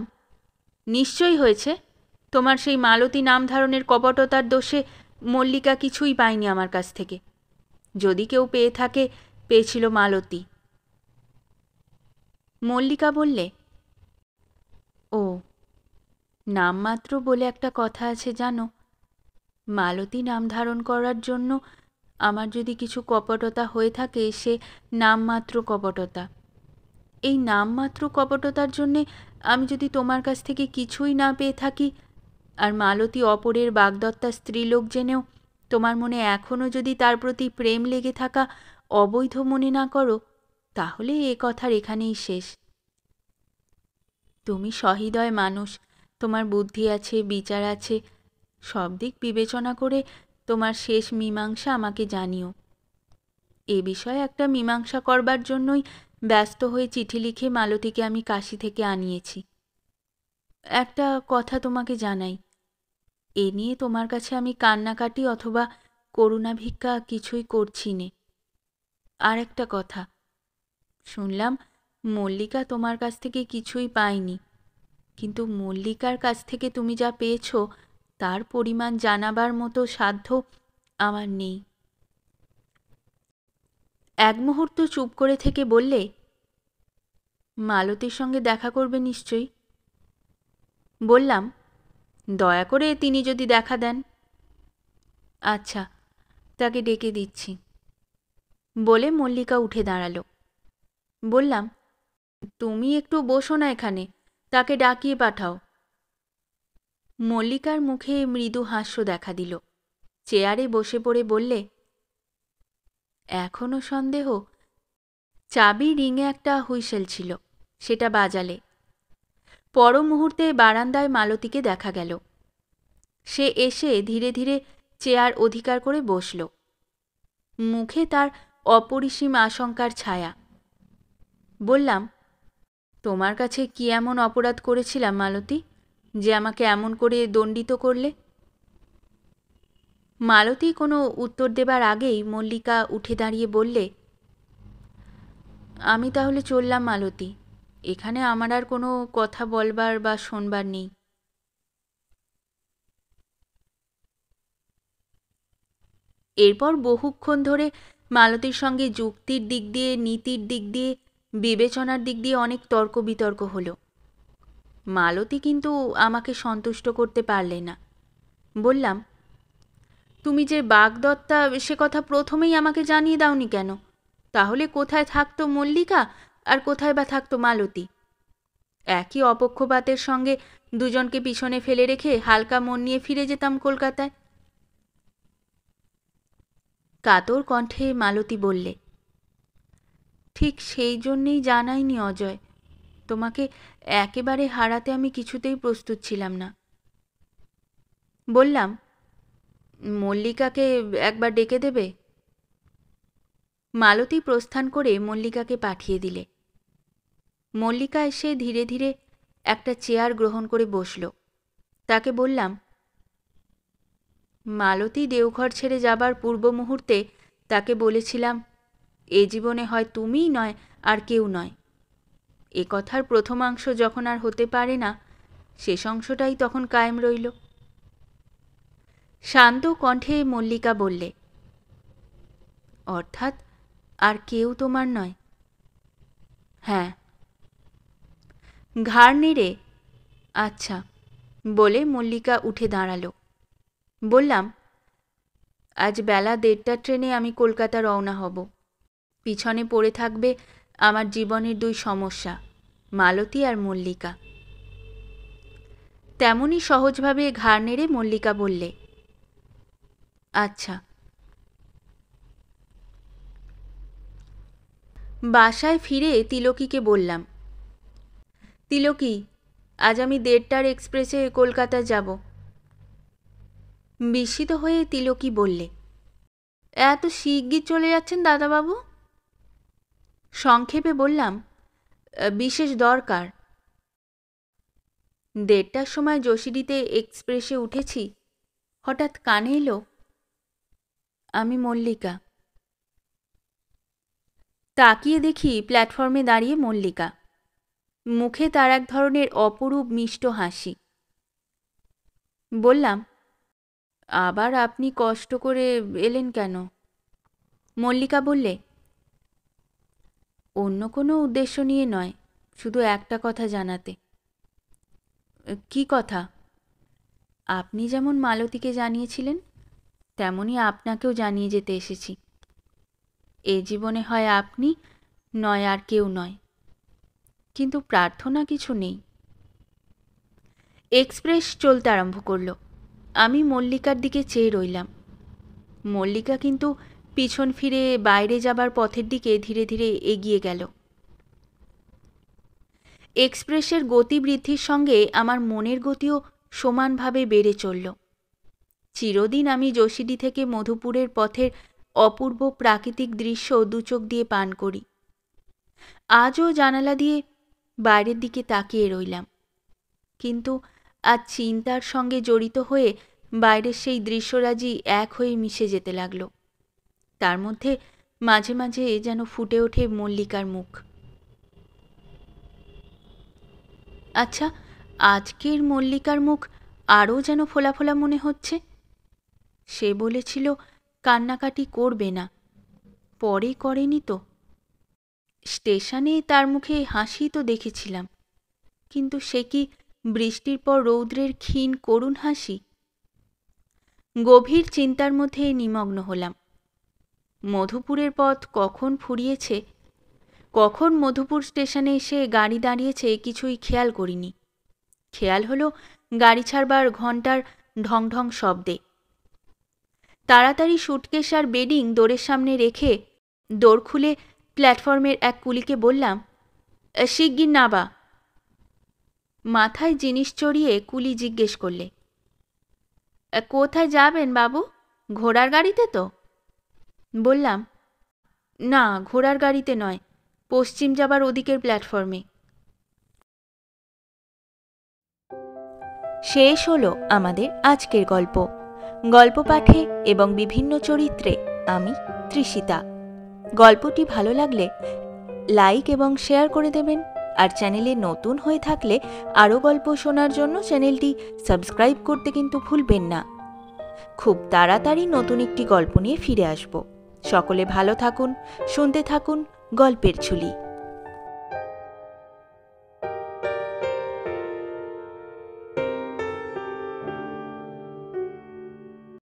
নিশ্চয়ই হয়েছে। তোমার সেই মালতী নাম ধারণের কপটতার দোষে মল্লিকা কিছুই পায়নি আমার কাছ থেকে। যদি কেউ পেয়ে থাকে, পেয়েছিল মালতী। মল্লিকা বললে, ও, নামমাত্র বলে একটা কথা আছে জানো? মালতী নাম ধারণ করার জন্য আমার যদি কিছু কপটতা হয়ে থাকে, সে নামমাত্র কপটতা। এই নামমাত্র কপটতার জন্যে আমি যদি তোমার কাছ থেকে কিছুই না পেয়ে থাকি, আর মালতী অপরের বাগদত্তা স্ত্রীলোক জেনেও তোমার মনে এখনও যদি তার প্রতি প্রেম লেগে থাকা অবৈধ মনে না করো, তাহলে এ কথার এখানেই শেষ। তুমি সহৃদয় মানুষ, তোমার বুদ্ধি আছে, বিচার আছে। সব দিক বিবেচনা করে তোমার শেষ মীমাংসা আমাকে জানিও। এ বিষয়ে একটা মীমাংসা করবার জন্যই ব্যস্ত হয়ে চিঠি লিখে মালতীকে আমি কাশী থেকে আনিয়েছি। একটা কথা তোমাকে জানাই, এ নিয়ে তোমার কাছে আমি কান্নাকাটি অথবা করুণা ভিক্ষা কিছুই করছি নে। আর একটা কথা, শুনলাম মল্লিকা তোমার কাছ থেকে কিছুই পায়নি, কিন্তু মল্লিকার কাছ থেকে তুমি যা পেয়েছ তার পরিমাণ জানাবার মতো সাধ্য আমার নেই। এক মুহূর্ত চুপ করে থেকে বললে, মালতীর সঙ্গে দেখা করবে নিশ্চয়ই? বললাম, দয়া করে তিনি যদি দেখা দেন। আচ্ছা, তাকে ডেকে দিচ্ছি। বলে মল্লিকা উঠে দাঁড়ালো। বললাম, তুমি একটু বসো না এখানে, তাকে ডাকিয়ে পাঠাও। মল্লিকার মুখে মৃদু হাস্য দেখা দিল। চেয়ারে বসে পড়ে বললে, এখনো সন্দেহ? চাবি রিংয়ে একটা হুইসেল ছিল, সেটা বাজালে। পর মুহূর্তে বারান্দায় মালতীকে দেখা গেল। সে এসে ধীরে ধীরে চেয়ার অধিকার করে বসল। মুখে তার অপরিসীম আশঙ্কার ছায়া। বললাম, তোমার কাছে কি এমন অপরাধ করেছিলাম মালতী, যে আমাকে এমন করে দণ্ডিত করলে? মালতী কোনো উত্তর দেবার আগেই মল্লিকা উঠে দাঁড়িয়ে বললে, আমি তাহলে চললাম মালতী, এখানে আমার আর কোনো কথা বলবার বা শোনবার নেই। এরপর বহুক্ষণ ধরে মালতীর সঙ্গে যুক্তির দিক দিয়ে, নীতির দিক দিয়ে, বিবেচনার দিক দিয়ে অনেক তর্ক বিতর্ক হলো। মালতী কিন্তু আমাকে সন্তুষ্ট করতে পারলে না। বললাম, তুমি যে বাগদত্তা সে কথা প্রথমেই আমাকে জানিয়ে দাওনি কেন? তাহলে কোথায় থাকতো মল্লিকা আর কোথায় বা থাকতো মালতী? একই অপক্ষপাতের সঙ্গে দুজনকে পিছনে ফেলে রেখে হালকা মন নিয়ে ফিরে যেতাম কলকাতায়। কাতর কণ্ঠে মালতী বললে, ঠিক সেই জন্যেই জানাইনি অজয়। তোমাকে একেবারে হারাতে আমি কিছুতেই প্রস্তুত ছিলাম না। বললাম, মল্লিকাকে একবার ডেকে দেবে? মালতী প্রস্থান করে মল্লিকাকে পাঠিয়ে দিলে। মল্লিকা এসে ধীরে ধীরে একটা চেয়ার গ্রহণ করে বসল। তাকে বললাম, মালতী দেওঘর ছেড়ে যাবার পূর্ব মুহূর্তে তাকে বলেছিলাম, এ জীবনে হয় তুমিই নয় আর কেউ নয়। এ কথার প্রথমাংশ যখন আর হতে পারে না, শেষ অংশটাই তখন কায়েম রইল। শান্ত কণ্ঠে মল্লিকা বললে, অর্থাৎ আর কেউ তোমার নয়? হ্যাঁ। ঘাড় নেড়ে আচ্ছা বলে মল্লিকা উঠে দাঁড়ালো। বললাম, আজ বেলা 1:30টার ট্রেনে আমি কলকাতা রওনা হব। পিছনে পড়ে থাকবে আমার জীবনের 2 সমস্যা, মালতী আর মল্লিকা। তেমনই সহজভাবে ঘাড় নেড়ে মল্লিকা বললে, আচ্ছা। বাসায় ফিরে তিলকীকে বললাম, তিলকী, আজ আমি 1:30টার এক্সপ্রেসে কলকাতা যাব। বিস্মিত হয়ে তিলকী বললে, এত শিগগির চলে যাচ্ছেন দাদাবাবু? সংক্ষেপে বললাম, বিশেষ দরকার। 1:30টার সময় যশিডিতে এক্সপ্রেসে উঠেছি, হঠাৎ কানে এলো, আমি মল্লিকা। তাকিয়ে দেখি প্ল্যাটফর্মে দাঁড়িয়ে মল্লিকা, মুখে তার এক ধরনের অপরূপ মিষ্ট হাসি। বললাম, আবার আপনি কষ্ট করে এলেন কেন? মল্লিকা বললে, অন্য কোনো উদ্দেশ্য নিয়ে নয়, শুধু একটা কথা জানাতে। কি কথা? আপনি যেমন মালতীকে জানিয়েছিলেন, তেমনি আপনাকেও জানিয়ে যেতে এসেছি। এ জীবনে হয় আপনি, নয় আর কেউ নয়, কিন্তু প্রার্থনা কিছু নেই। এক্সপ্রেস চলতে আরম্ভ করল। আমি মল্লিকার দিকে চেয়ে রইলাম। মল্লিকা কিন্তু পিছন ফিরে বাইরে যাবার পথের দিকে ধীরে ধীরে এগিয়ে গেল। এক্সপ্রেসের গতি বৃদ্ধির সঙ্গে আমার মনের গতিও সমানভাবে বেড়ে চলল। চিরদিন আমি যশিডি থেকে মধুপুরের পথের অপূর্ব প্রাকৃতিক দৃশ্য দুচোখ দিয়ে পান করি। আজও জানালা দিয়ে বাইরের দিকে তাকিয়ে রইলাম, কিন্তু আজ চিন্তার সঙ্গে জড়িত হয়ে বাইরের সেই দৃশ্যরাজি এক হয়ে মিশে যেতে লাগল। তার মধ্যে মাঝে মাঝে যেন ফুটে ওঠে মল্লিকার মুখ। আচ্ছা, আজকের মল্লিকার মুখ আরও যেন ফোলা ফোলা মনে হচ্ছে। সে বলেছিল কান্নাকাটি করবে না, পরে করেনি তো? স্টেশনে তার মুখে হাসি তো দেখেছিলাম, কিন্তু সে কি বৃষ্টির পর রৌদ্রের ক্ষীণ করুণ হাসি? গভীর চিন্তার মধ্যে নিমগ্ন হলাম। মধুপুরের পথ কখন ফুরিয়েছে, কখন মধুপুর স্টেশনে এসে গাড়ি দাঁড়িয়েছে কিছুই খেয়াল করিনি। খেয়াল হলো গাড়ি ছাড়বার ঘণ্টার ঢং ঢং শব্দে। তাড়াতাড়ি সুটকেস আর বেডিং দোরের সামনে রেখে দোর খুলে প্ল্যাটফর্মের এক কুলিকে বললাম, শিগগির নাবা। মাথায় জিনিস চড়িয়ে কুলি জিজ্ঞেস করলে, কোথায় যাবেন বাবু? ঘোড়ার গাড়িতে তো? বললাম, না, ঘোড়ার গাড়িতে নয়, পশ্চিম যাবার ওদিকের প্ল্যাটফর্মে। শেষ হলো আমাদের আজকের গল্প। গল্প পাঠে এবং বিভিন্ন চরিত্রে আমি তৃষিতা। গল্পটি ভালো লাগলে লাইক এবং শেয়ার করে দেবেন, আর চ্যানেলে নতুন হয়ে থাকলে আরও গল্প শোনার জন্য চ্যানেলটি সাবস্ক্রাইব করতে কিন্তু ভুলবেন না। খুব তাড়াতাড়ি নতুন একটি গল্প নিয়ে ফিরে আসব। সকলে ভালো থাকুন, শুনতে থাকুন গল্পের ঝুলি।